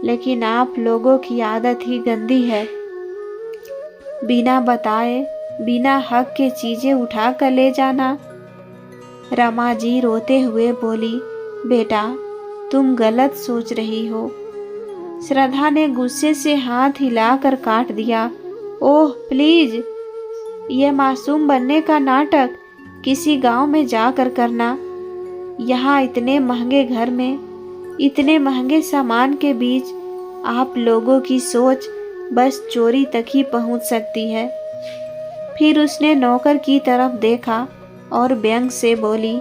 लेकिन आप लोगों की आदत ही गंदी है। बिना बताए, बिना हक के चीजें उठा कर ले जाना। रमा जी रोते हुए बोली, बेटा, तुम गलत सोच रही हो। श्रद्धा ने गुस्से से हाथ हिलाकर काट दिया। ओह प्लीज, ये मासूम बनने का नाटक किसी गांव में जाकर करना। यहाँ इतने महंगे घर में, इतने महंगे सामान के बीच आप लोगों की सोच बस चोरी तक ही पहुंच सकती है। फिर उसने नौकर की तरफ देखा और व्यंग से बोली,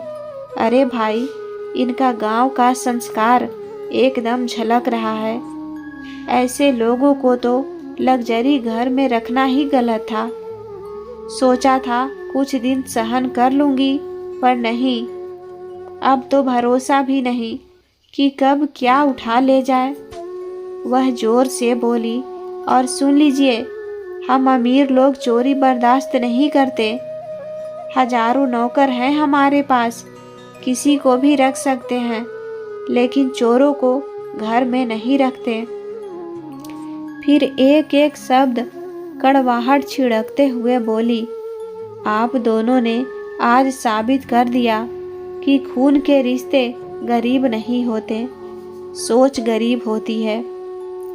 अरे भाई, इनका गांव का संस्कार एकदम झलक रहा है। ऐसे लोगों को तो लग्जरी घर में रखना ही गलत था। सोचा था कुछ दिन सहन कर लूंगी, पर नहीं। अब तो भरोसा भी नहीं कि कब क्या उठा ले जाए। वह जोर से बोली, और सुन लीजिए, हम अमीर लोग चोरी बर्दाश्त नहीं करते। हजारों नौकर हैं हमारे पास, किसी को भी रख सकते हैं, लेकिन चोरों को घर में नहीं रखते। फिर एक एक शब्द कड़वाहट छिड़कते हुए बोली, आप दोनों ने आज साबित कर दिया कि खून के रिश्ते गरीब नहीं होते, सोच गरीब होती है।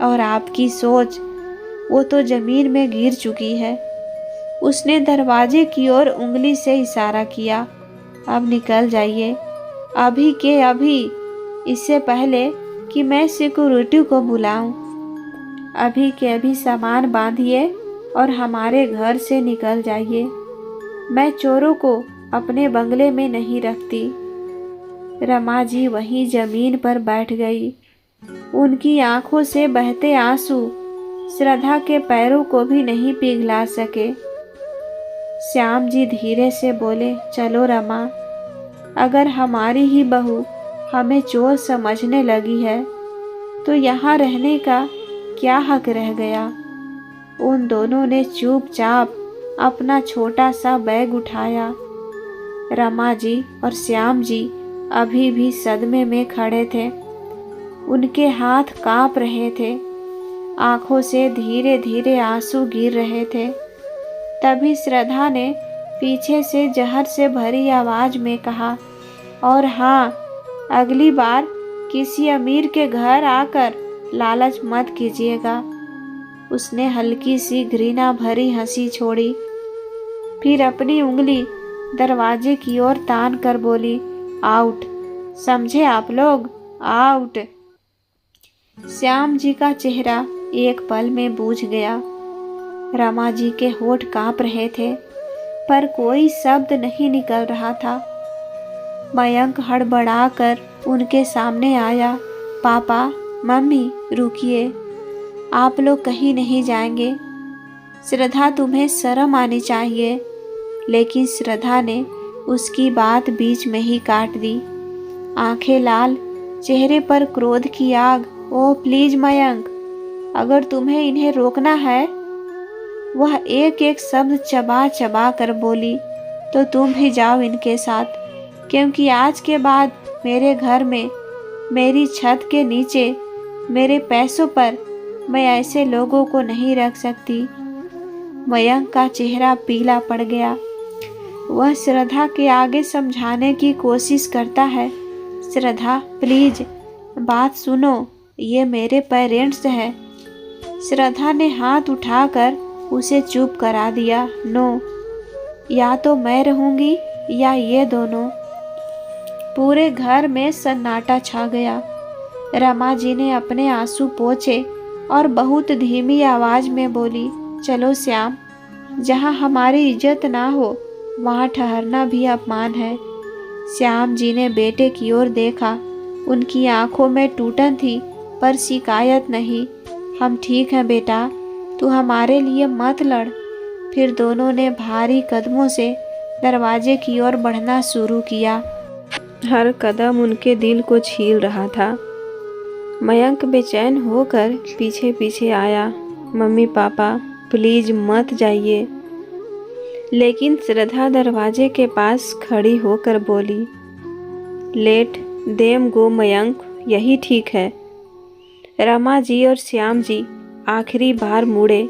और आपकी सोच, वो तो जमीन में गिर चुकी है। उसने दरवाजे की ओर उंगली से इशारा किया। अब निकल जाइए, अभी के अभी, इससे पहले कि मैं सिक्योरिटी को बुलाऊं। अभी के अभी सामान बांधिए और हमारे घर से निकल जाइए। मैं चोरों को अपने बंगले में नहीं रखती। रमा जी वहीं जमीन पर बैठ गई। उनकी आंखों से बहते आंसू श्रद्धा के पैरों को भी नहीं पिघला सके। श्याम जी धीरे से बोले, चलो रमा, अगर हमारी ही बहू हमें चोर समझने लगी है तो यहाँ रहने का क्या हक रह गया। उन दोनों ने चुपचाप अपना छोटा सा बैग उठाया। रमा जी और श्याम जी अभी भी सदमे में खड़े थे। उनके हाथ कांप रहे थे, आंखों से धीरे धीरे आंसू गिर रहे थे। तभी श्रद्धा ने पीछे से जहर से भरी आवाज में कहा, और हाँ, अगली बार किसी अमीर के घर आकर लालच मत कीजिएगा। उसने हल्की सी घृणा भरी हंसी छोड़ी, फिर अपनी उंगली दरवाजे की ओर तान कर बोली, आउट, समझे आप लोग, आउट। श्याम जी का चेहरा एक पल में बूझ गया। रमा जी के होठ कांप रहे थे, पर कोई शब्द नहीं निकल रहा था। मयंक हड़बड़ाकर उनके सामने आया। पापा, मम्मी, रुकिए, आप लोग कहीं नहीं जाएंगे। श्रद्धा, तुम्हें शर्म आनी चाहिए। लेकिन श्रद्धा ने उसकी बात बीच में ही काट दी। आंखें लाल, चेहरे पर क्रोध की आग। ओह प्लीज मयंक, अगर तुम्हें इन्हें रोकना है, वह एक एक शब्द चबा चबा कर बोली, तो तुम भी जाओ इनके साथ, क्योंकि आज के बाद मेरे घर में, मेरी छत के नीचे, मेरे पैसों पर मैं ऐसे लोगों को नहीं रख सकती। मयंक का चेहरा पीला पड़ गया। वह श्रद्धा के आगे समझाने की कोशिश करता है। श्रद्धा, प्लीज बात सुनो, ये मेरे पेरेंट्स हैं। श्रद्धा ने हाथ उठाकर उसे चुप करा दिया। नो, या तो मैं रहूंगी या ये दोनों। पूरे घर में सन्नाटा छा गया। रमा जी ने अपने आंसू पोंछे और बहुत धीमी आवाज में बोली, चलो श्याम, जहाँ हमारी इज्जत ना हो वहाँ ठहरना भी अपमान है। श्याम जी ने बेटे की ओर देखा। उनकी आंखों में टूटन थी, पर शिकायत नहीं। हम ठीक हैं बेटा, तू हमारे लिए मत लड़। फिर दोनों ने भारी कदमों से दरवाजे की ओर बढ़ना शुरू किया। हर कदम उनके दिल को छील रहा था। मयंक बेचैन होकर पीछे पीछे आया। मम्मी पापा, प्लीज मत जाइए। लेकिन श्रद्धा दरवाजे के पास खड़ी होकर बोली, लेट देम गो मयंक, यही ठीक है। रमा जी और श्याम जी आखिरी बार मुड़े,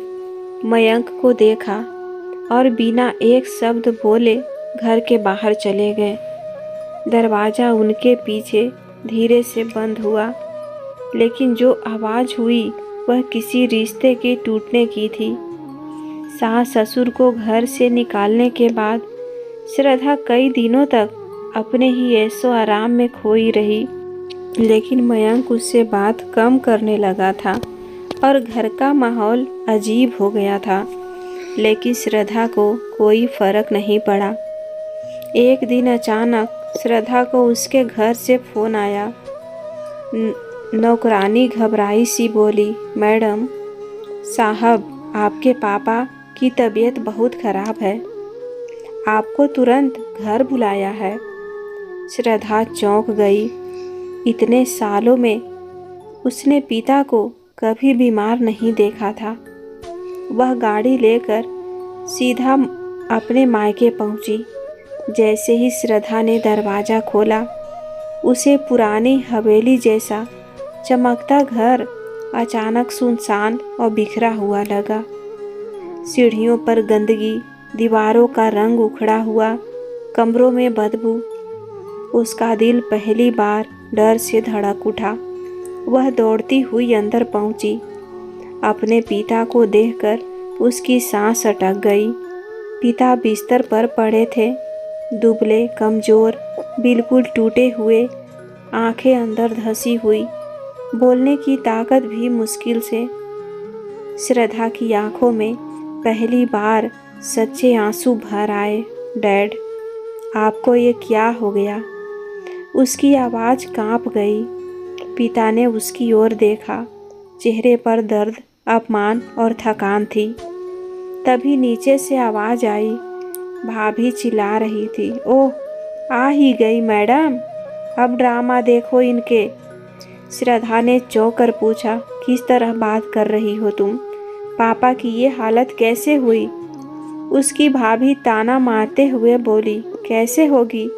मयंक को देखा और बिना एक शब्द बोले घर के बाहर चले गए। दरवाज़ा उनके पीछे धीरे से बंद हुआ, लेकिन जो आवाज़ हुई वह किसी रिश्ते के टूटने की थी। सास ससुर को घर से निकालने के बाद श्रद्धा कई दिनों तक अपने ही ऐशो आराम में खोई रही, लेकिन मयंक उससे बात कम करने लगा था और घर का माहौल अजीब हो गया था। लेकिन श्रद्धा को कोई फर्क नहीं पड़ा। एक दिन अचानक श्रद्धा को उसके घर से फ़ोन आया। नौकरानी घबराई सी बोली, मैडम साहब, आपके पापा की तबीयत बहुत ख़राब है, आपको तुरंत घर बुलाया है। श्रद्धा चौंक गई। इतने सालों में उसने पिता को कभी बीमार नहीं देखा था। वह गाड़ी लेकर सीधा अपने मायके पहुंची। जैसे ही श्रद्धा ने दरवाज़ा खोला, उसे पुरानी हवेली जैसा चमकता घर अचानक सुनसान और बिखरा हुआ लगा। सीढ़ियों पर गंदगी, दीवारों का रंग उखड़ा हुआ, कमरों में बदबू। उसका दिल पहली बार डर से धड़क उठा। वह दौड़ती हुई अंदर पहुंची। अपने पिता को देखकर उसकी सांस अटक गई। पिता बिस्तर पर पड़े थे, दुबले, कमजोर, बिल्कुल टूटे हुए, आंखें अंदर धंसी हुई, बोलने की ताकत भी मुश्किल से। श्रद्धा की आंखों में पहली बार सच्चे आंसू भर आए। डैड, आपको ये क्या हो गया? उसकी आवाज़ कांप गई। पिता ने उसकी ओर देखा। चेहरे पर दर्द, अपमान और थकान थी। तभी नीचे से आवाज़ आई। भाभी चिल्ला रही थी, ओह, आ ही गई मैडम, अब ड्रामा देखो इनके। श्रद्धा ने चौंक कर पूछा, किस तरह बात कर रही हो तुम? पापा की ये हालत कैसे हुई? उसकी भाभी ताना मारते हुए बोली, कैसे होगी?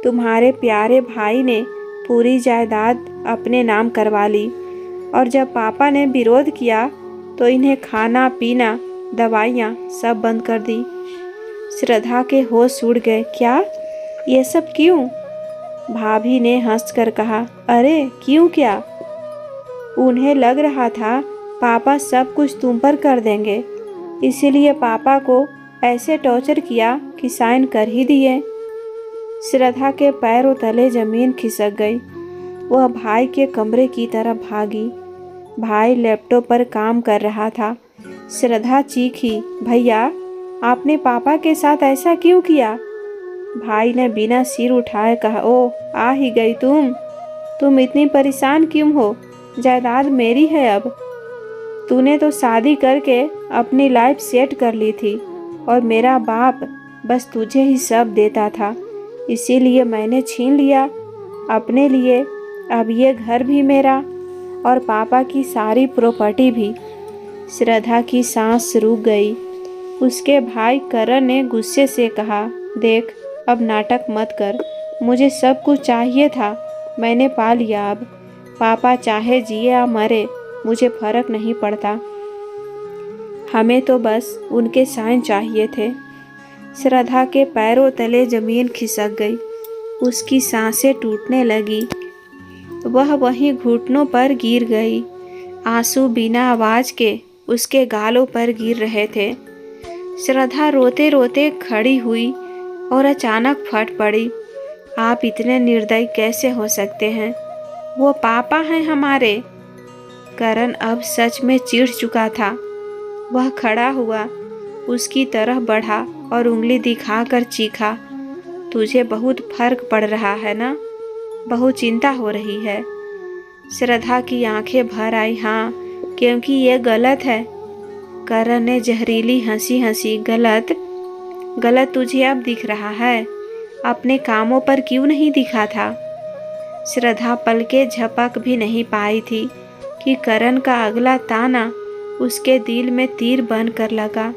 तुम्हारे प्यारे भाई ने पूरी जायदाद अपने नाम करवा ली और जब पापा ने विरोध किया तो इन्हें खाना पीना, दवाइयाँ सब बंद कर दी। श्रद्धा के होश उड़ गए। क्या? ये सब क्यों? भाभी ने हंसकर कहा, अरे क्यों क्या? उन्हें लग रहा था पापा सब कुछ तुम पर कर देंगे, इसीलिए पापा को ऐसे टॉर्चर किया कि साइन कर ही दिए। श्रद्धा के पैरों तले जमीन खिसक गई। वह भाई के कमरे की तरफ भागी। भाई लैपटॉप पर काम कर रहा था। श्रद्धा चीखी, भैया, आपने पापा के साथ ऐसा क्यों किया? भाई ने बिना सिर उठाए कहा, ओह, आ ही गई तुम इतनी परेशान क्यों हो? जायदाद मेरी है अब। तूने तो शादी करके अपनी लाइफ सेट कर ली थी और मेरा बाप बस तुझे ही सब देता था, इसीलिए मैंने छीन लिया अपने लिए। अब ये घर भी मेरा और पापा की सारी प्रॉपर्टी भी। श्रद्धा की सांस रुक गई। उसके भाई करण ने गुस्से से कहा, देख, अब नाटक मत कर, मुझे सब कुछ चाहिए था, मैंने पा लिया। अब पापा चाहे जिए या मरे, मुझे फर्क नहीं पड़ता। हमें तो बस उनके साइन चाहिए थे। श्रद्धा के पैरों तले जमीन खिसक गई। उसकी सांसें टूटने लगी। वह वहीं घुटनों पर गिर गई। आंसू बिना आवाज के उसके गालों पर गिर रहे थे। श्रद्धा रोते रोते खड़ी हुई और अचानक फट पड़ी। आप इतने निर्दयी कैसे हो सकते हैं? वो पापा हैं हमारे। करण अब सच में चिढ़ चुका था। वह खड़ा हुआ, उसकी तरफ बढ़ा और उंगली दिखाकर चीखा, तुझे बहुत फर्क पड़ रहा है ना? बहुत चिंता हो रही है। श्रद्धा की आंखें भर आई। हाँ, क्योंकि ये गलत है। करण ने जहरीली हंसी हंसी, गलत? गलत तुझे अब दिख रहा है? अपने कामों पर क्यों नहीं दिखा था? श्रद्धा पलके झपक भी नहीं पाई थी कि करण का अगला ताना उसके दिल में तीर बन कर लगा।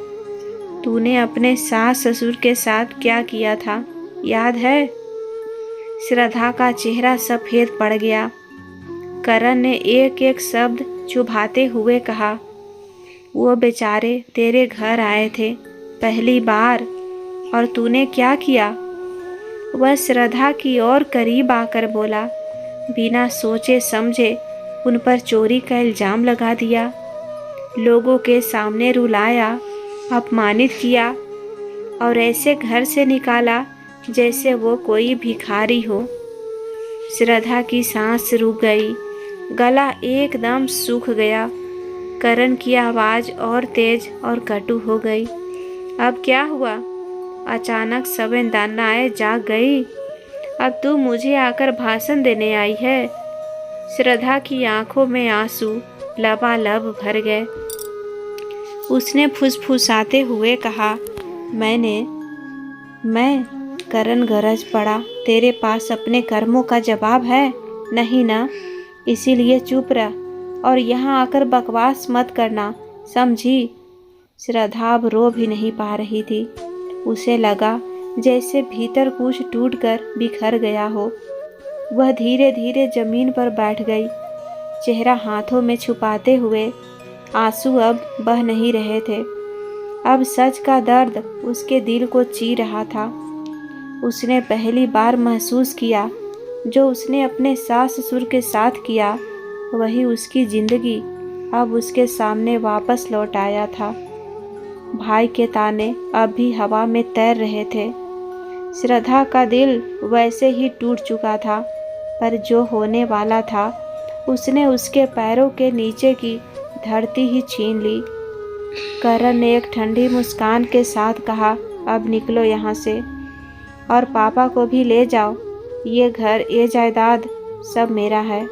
तूने अपने सास ससुर के साथ क्या किया था, याद है? श्रद्धा का चेहरा सफेद पड़ गया। करण ने एक एक शब्द चुभाते हुए कहा, वो बेचारे तेरे घर आए थे पहली बार और तूने क्या किया? वह श्रद्धा की ओर करीब आकर बोला, बिना सोचे समझे उन पर चोरी का इल्जाम लगा दिया, लोगों के सामने रुलाया, अपमानित किया और ऐसे घर से निकाला जैसे वो कोई भिखारी हो। श्रद्धा की सांस रुक गई, गला एकदम सूख गया। करण की आवाज़ और तेज और कटु हो गई। अब क्या हुआ? अचानक संवेदनाएं जाग गई। अब तू मुझे आकर भाषण देने आई है? श्रद्धा की आंखों में आंसू लबालब भर गए। उसने फुसफुसाते हुए कहा, मैं करण गरज पड़ा, तेरे पास अपने कर्मों का जवाब है? नहीं ना, इसीलिए चुप रह और यहाँ आकर बकवास मत करना, समझी? श्रद्धा अब रो भी नहीं पा रही थी। उसे लगा जैसे भीतर कुछ टूटकर बिखर गया हो। वह धीरे धीरे जमीन पर बैठ गई, चेहरा हाथों में छुपाते हुए। आंसू अब बह नहीं रहे थे। अब सच का दर्द उसके दिल को ची रहा था। उसने पहली बार महसूस किया जो उसने अपने सास ससुर के साथ किया, वही उसकी जिंदगी अब उसके सामने वापस लौट आया था। भाई के ताने अब भी हवा में तैर रहे थे। श्रद्धा का दिल वैसे ही टूट चुका था, पर जो होने वाला था उसने उसके पैरों के नीचे की धरती ही छीन ली। करण ने एक ठंडी मुस्कान के साथ कहा, अब निकलो यहाँ से और पापा को भी ले जाओ। ये घर, ये जायदाद सब मेरा है।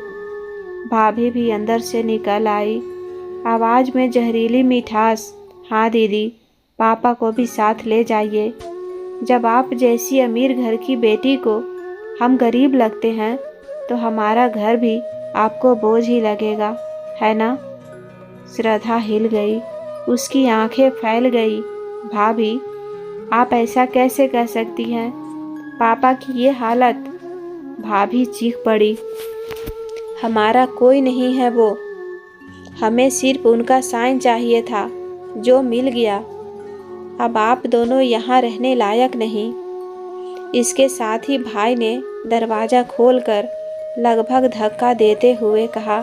भाभी भी अंदर से निकल आई, आवाज़ में जहरीली मिठास। हाँ दीदी, पापा को भी साथ ले जाइए। जब आप जैसी अमीर घर की बेटी को हम गरीब लगते हैं, तो हमारा घर भी आपको बोझ ही लगेगा, है ना? श्रद्धा हिल गई, उसकी आंखें फैल गई। भाभी, आप ऐसा कैसे कह सकती हैं? पापा की ये हालत। भाभी चीख पड़ी, हमारा कोई नहीं है वो। हमें सिर्फ उनका साइन चाहिए था, जो मिल गया। अब आप दोनों यहाँ रहने लायक नहीं। इसके साथ ही भाई ने दरवाज़ा खोलकर लगभग धक्का देते हुए कहा,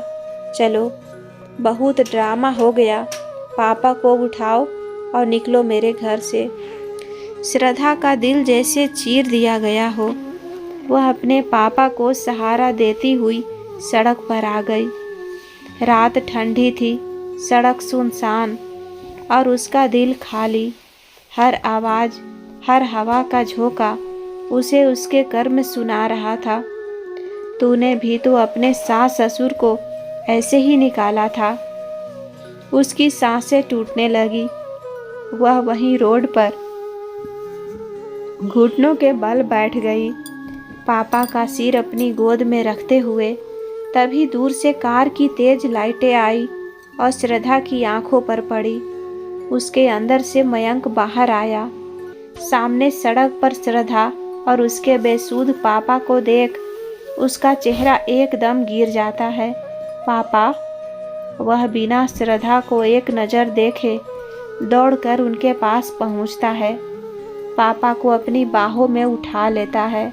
चलो, बहुत ड्रामा हो गया। पापा को उठाओ और निकलो मेरे घर से। श्रद्धा का दिल जैसे चीर दिया गया हो। वह अपने पापा को सहारा देती हुई सड़क पर आ गई। रात ठंडी थी, सड़क सुनसान और उसका दिल खाली। हर आवाज़, हर हवा का झोंका उसे उसके कर्म सुना रहा था। तूने भी तो अपने सास ससुर को ऐसे ही निकाला था। उसकी सांसें टूटने लगी। वह वहीं रोड पर घुटनों के बल बैठ गई, पापा का सिर अपनी गोद में रखते हुए। तभी दूर से कार की तेज लाइटें आई और श्रद्धा की आंखों पर पड़ी। उसके अंदर से मयंक बाहर आया। सामने सड़क पर श्रद्धा और उसके बेसुध पापा को देख उसका चेहरा एकदम गिर जाता है। पापा! वह बिना श्रद्धा को एक नज़र देखे दौड़कर उनके पास पहुंचता है। पापा को अपनी बाहों में उठा लेता है।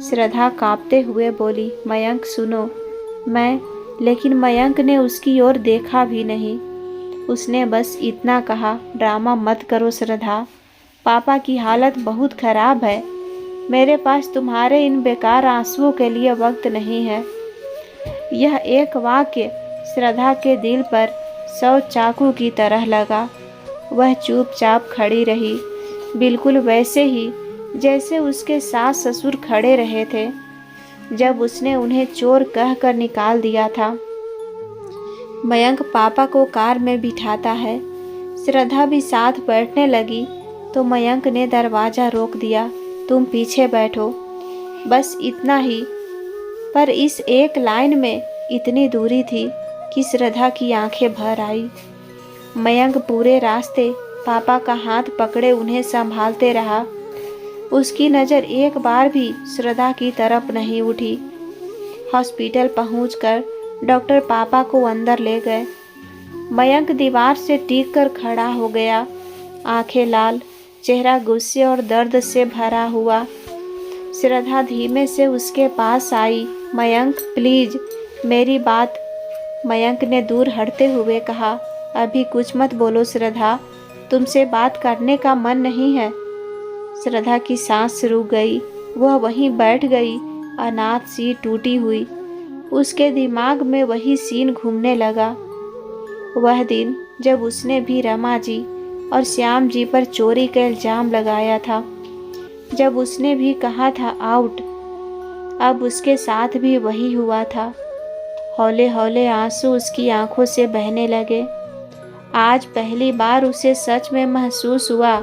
श्रद्धा कांपते हुए बोली, मयंक सुनो। लेकिन मयंक ने उसकी ओर देखा भी नहीं। उसने बस इतना कहा, ड्रामा मत करो श्रद्धा, पापा की हालत बहुत खराब है। मेरे पास तुम्हारे इन बेकार आंसुओं के लिए वक्त नहीं है। यह एक वाक्य श्रद्धा के दिल पर 100 चाकू की तरह लगा। वह चुपचाप खड़ी रही, बिल्कुल वैसे ही जैसे उसके सास ससुर खड़े रहे थे जब उसने उन्हें चोर कहकर निकाल दिया था। मयंक पापा को कार में बिठाता है। श्रद्धा भी साथ बैठने लगी तो मयंक ने दरवाज़ा रोक दिया। तुम पीछे बैठो, बस इतना ही। पर इस एक लाइन में इतनी दूरी थी कि श्रद्धा की आंखें भर आई। मयंक पूरे रास्ते पापा का हाथ पकड़े उन्हें संभालते रहा। उसकी नज़र एक बार भी श्रद्धा की तरफ नहीं उठी। हॉस्पिटल पहुंचकर डॉक्टर पापा को अंदर ले गए। मयंक दीवार से टिक कर खड़ा हो गया, आंखें लाल, चेहरा गुस्से और दर्द से भरा हुआ। श्रद्धा धीमे से उसके पास आई। मयंक प्लीज, मेरी बात। मयंक ने दूर हटते हुए कहा, अभी कुछ मत बोलो श्रद्धा, तुमसे बात करने का मन नहीं है। श्रद्धा की सांस रुक गई। वह वहीं बैठ गई, अनाथ सी टूटी हुई। उसके दिमाग में वही सीन घूमने लगा। वह दिन जब उसने भी रमा जी और श्याम जी पर चोरी का इल्ज़ाम लगाया था, जब उसने भी कहा था आउट। अब उसके साथ भी वही हुआ था। हौले हौले आंसू उसकी आंखों से बहने लगे। आज पहली बार उसे सच में महसूस हुआ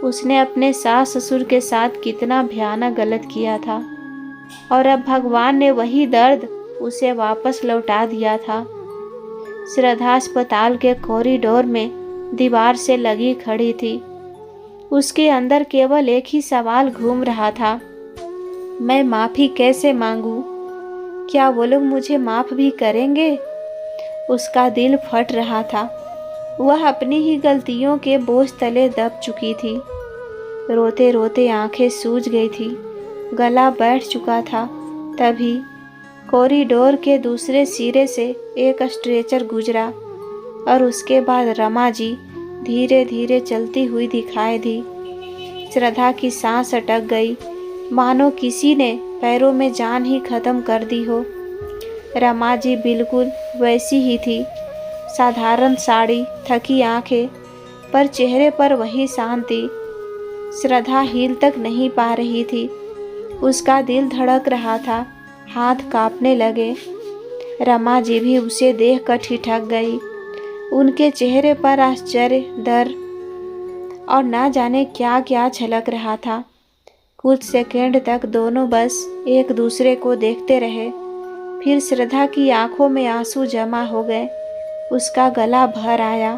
उसने अपने सास ससुर के साथ कितना भयानक गलत किया था, और अब भगवान ने वही दर्द उसे वापस लौटा दिया था। श्रद्धा अस्पताल के कॉरिडोर में दीवार से लगी खड़ी थी। उसके अंदर केवल एक ही सवाल घूम रहा था, मैं माफ़ी कैसे मांगूं? क्या वो लोग मुझे माफ़ भी करेंगे? उसका दिल फट रहा था। वह अपनी ही गलतियों के बोझ तले दब चुकी थी। रोते रोते आंखें सूज गई थी, गला बैठ चुका था। तभी कॉरिडोर के दूसरे सिरे से एक स्ट्रेचर गुजरा और उसके बाद रमा जी धीरे धीरे चलती हुई दिखाई दी। श्रद्धा की सांस अटक गई, मानो किसी ने पैरों में जान ही खत्म कर दी हो। रमा जी बिल्कुल वैसी ही थी, साधारण साड़ी, थकी आंखें, पर चेहरे पर वही शांति। श्रद्धा हिल तक नहीं पा रही थी, उसका दिल धड़क रहा था, हाथ कांपने लगे। रमा जी भी उसे देखकर ठिठक गई। उनके चेहरे पर आश्चर्य, डर और ना जाने क्या क्या छलक रहा था। कुछ सेकंड तक दोनों बस एक दूसरे को देखते रहे। फिर श्रद्धा की आंखों में आंसू जमा हो गए, उसका गला भर आया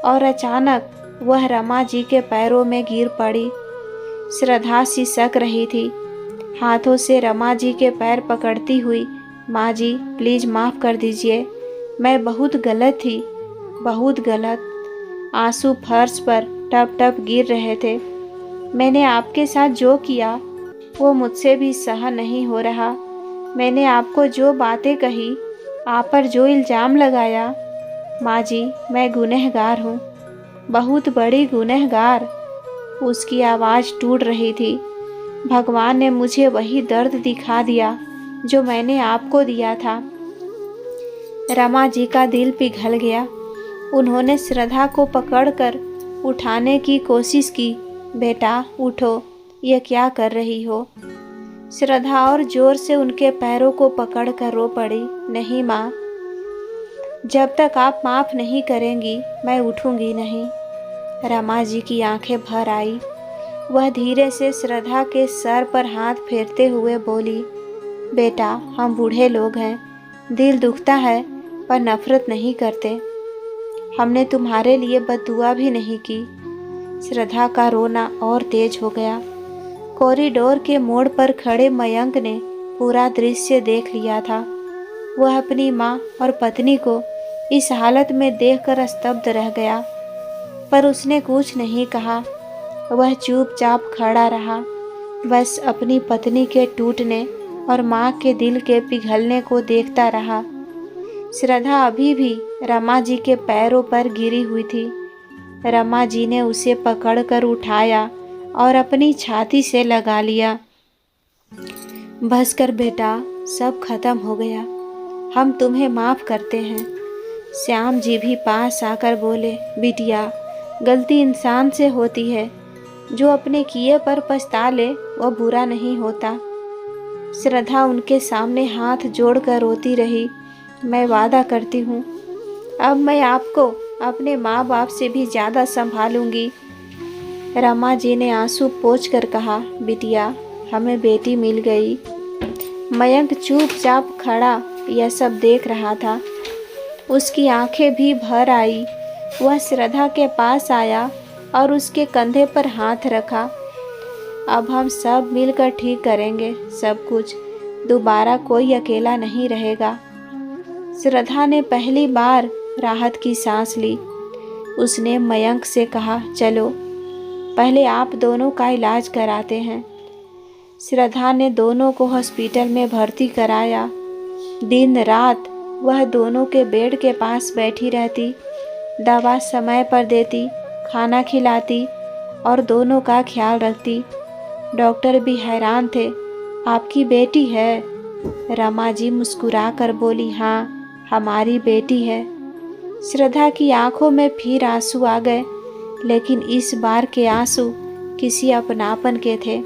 और अचानक वह रमा जी के पैरों में गिर पड़ी। श्रद्धा सिसक रही थी, हाथों से रमा जी के पैर पकड़ती हुई, माँ जी प्लीज़ माफ़ कर दीजिए, मैं बहुत गलत थी, बहुत गलत। आंसू फर्श पर टप टप गिर रहे थे। मैंने आपके साथ जो किया वो मुझसे भी सहन नहीं हो रहा। मैंने आपको जो बातें कही, आप पर जो इल्ज़ाम लगाया, माँ जी मैं गुनहगार हूँ, बहुत बड़ी गुनहगार। उसकी आवाज़ टूट रही थी। भगवान ने मुझे वही दर्द दिखा दिया जो मैंने आपको दिया था। रमा जी का दिल पिघल गया। उन्होंने श्रद्धा को पकड़कर उठाने की कोशिश की। बेटा उठो, ये क्या कर रही हो? श्रद्धा और जोर से उनके पैरों को पकड़कर रो पड़ी। नहीं माँ, जब तक आप माफ़ नहीं करेंगी मैं उठूंगी नहीं। रमा जी की आंखें भर आई। वह धीरे से श्रद्धा के सर पर हाथ फेरते हुए बोली, बेटा हम बूढ़े लोग हैं, दिल दुखता है पर नफरत नहीं करते। हमने तुम्हारे लिए बद्दुआ भी नहीं की। श्रद्धा का रोना और तेज हो गया। कॉरिडोर के मोड़ पर खड़े मयंक ने पूरा दृश्य देख लिया था। वह अपनी माँ और पत्नी को इस हालत में देखकर स्तब्ध रह गया, पर उसने कुछ नहीं कहा। वह चुपचाप खड़ा रहा, बस अपनी पत्नी के टूटने और माँ के दिल के पिघलने को देखता रहा। श्रद्धा अभी भी रमा जी के पैरों पर गिरी हुई थी। रमा जी ने उसे पकड़कर उठाया और अपनी छाती से लगा लिया। बस कर बेटा, सब खत्म हो गया, हम तुम्हें माफ़ करते हैं। श्याम जी भी पास आकर बोले, बिटिया गलती इंसान से होती है, जो अपने किए पर पछता ले वह बुरा नहीं होता। श्रद्धा उनके सामने हाथ जोड़कर रोती रही। मैं वादा करती हूँ, अब मैं आपको अपने माँ बाप से भी ज़्यादा संभालूंगी। रमा जी ने आंसू पोंछकर कहा, बिटिया हमें बेटी मिल गई। मयंक चुपचाप खड़ा यह सब देख रहा था। उसकी आंखें भी भर आई। वह श्रद्धा के पास आया और उसके कंधे पर हाथ रखा। अब हम सब मिलकर ठीक करेंगे सब कुछ, दोबारा कोई अकेला नहीं रहेगा। श्रद्धा ने पहली बार राहत की सांस ली। उसने मयंक से कहा, चलो पहले आप दोनों का इलाज कराते हैं। श्रद्धा ने दोनों को हॉस्पिटल में भर्ती कराया। दिन रात वह दोनों के बेड के पास बैठी रहती, दवा समय पर देती, खाना खिलाती और दोनों का ख्याल रखती। डॉक्टर भी हैरान थे। आपकी बेटी है? रमा जी मुस्कुरा कर बोली, हाँ हमारी बेटी है। श्रद्धा की आंखों में फिर आंसू आ गए, लेकिन इस बार के आंसू किसी अपनापन के थे।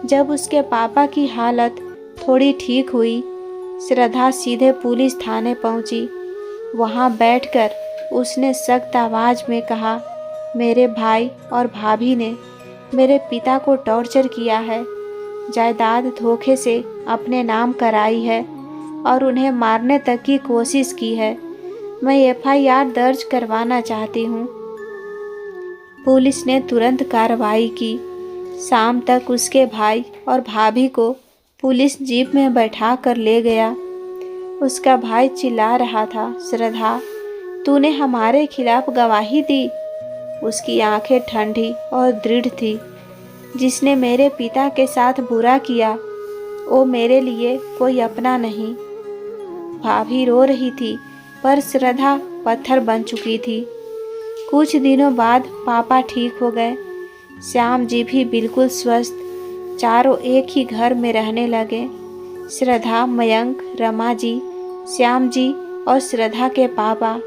जब उसके पापा की हालत थोड़ी ठीक हुई, श्रद्धा सीधे पुलिस थाने पहुंची। वहां बैठकर उसने सख्त आवाज़ में कहा, मेरे भाई और भाभी ने मेरे पिता को टॉर्चर किया है, जायदाद धोखे से अपने नाम कराई है और उन्हें मारने तक की कोशिश की है। मैं FIR दर्ज करवाना चाहती हूँ। पुलिस ने तुरंत कार्रवाई की। शाम तक उसके भाई और भाभी को पुलिस जीप में बैठा कर ले गया। उसका भाई चिल्ला रहा था, श्रद्धा तूने हमारे खिलाफ गवाही दी। उसकी आंखें ठंडी और दृढ़ थी। जिसने मेरे पिता के साथ बुरा किया वो मेरे लिए कोई अपना नहीं। भाभी रो रही थी, पर श्रद्धा पत्थर बन चुकी थी। कुछ दिनों बाद पापा ठीक हो गए। श्याम जी भी बिल्कुल स्वस्थ। चारों एक ही घर में रहने लगे। श्रद्धा, मयंक, रमा जी, श्याम जी और श्रद्धा के पापा।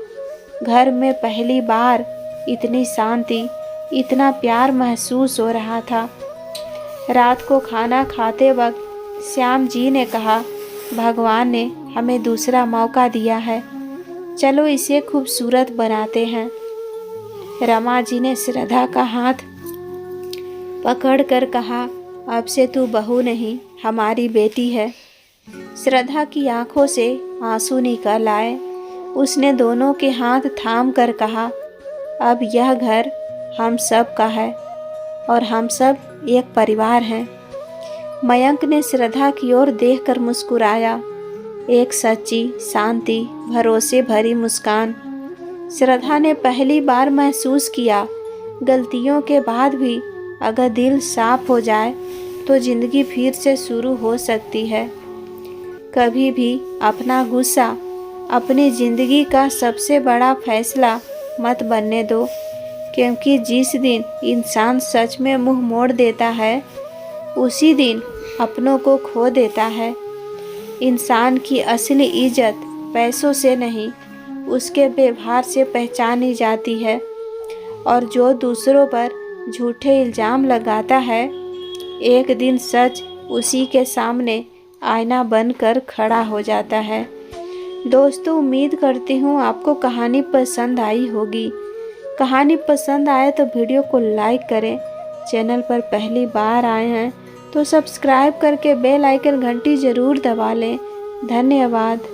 घर में पहली बार इतनी शांति, इतना प्यार महसूस हो रहा था। रात को खाना खाते वक्त श्याम जी ने कहा, भगवान ने हमें दूसरा मौका दिया है, चलो इसे खूबसूरत बनाते हैं। रमा जी ने श्रद्धा का हाथ पकड़कर कहा, अब से तू बहू नहीं, हमारी बेटी है। श्रद्धा की आंखों से आंसू निकल आए। उसने दोनों के हाथ थाम कर कहा, अब यह घर हम सब का है और हम सब एक परिवार हैं। मयंक ने श्रद्धा की ओर देखकर मुस्कुराया, एक सच्ची, शांति, भरोसे भरी मुस्कान। श्रद्धा ने पहली बार महसूस किया, गलतियों के बाद भी अगर दिल साफ हो जाए तो जिंदगी फिर से शुरू हो सकती है। कभी भी अपना गुस्सा अपनी जिंदगी का सबसे बड़ा फैसला मत बनने दो, क्योंकि जिस दिन इंसान सच में मुंह मोड़ देता है, उसी दिन अपनों को खो देता है। इंसान की असली इज्जत पैसों से नहीं, उसके व्यवहार से पहचानी जाती है। और जो दूसरों पर झूठे इल्ज़ाम लगाता है, एक दिन सच उसी के सामने आईना बनकर खड़ा हो जाता है। दोस्तों, उम्मीद करती हूँ आपको कहानी पसंद आई होगी। कहानी पसंद आए तो वीडियो को लाइक करें। चैनल पर पहली बार आए हैं तो सब्सक्राइब करके बेल आइकन घंटी ज़रूर दबा लें। धन्यवाद।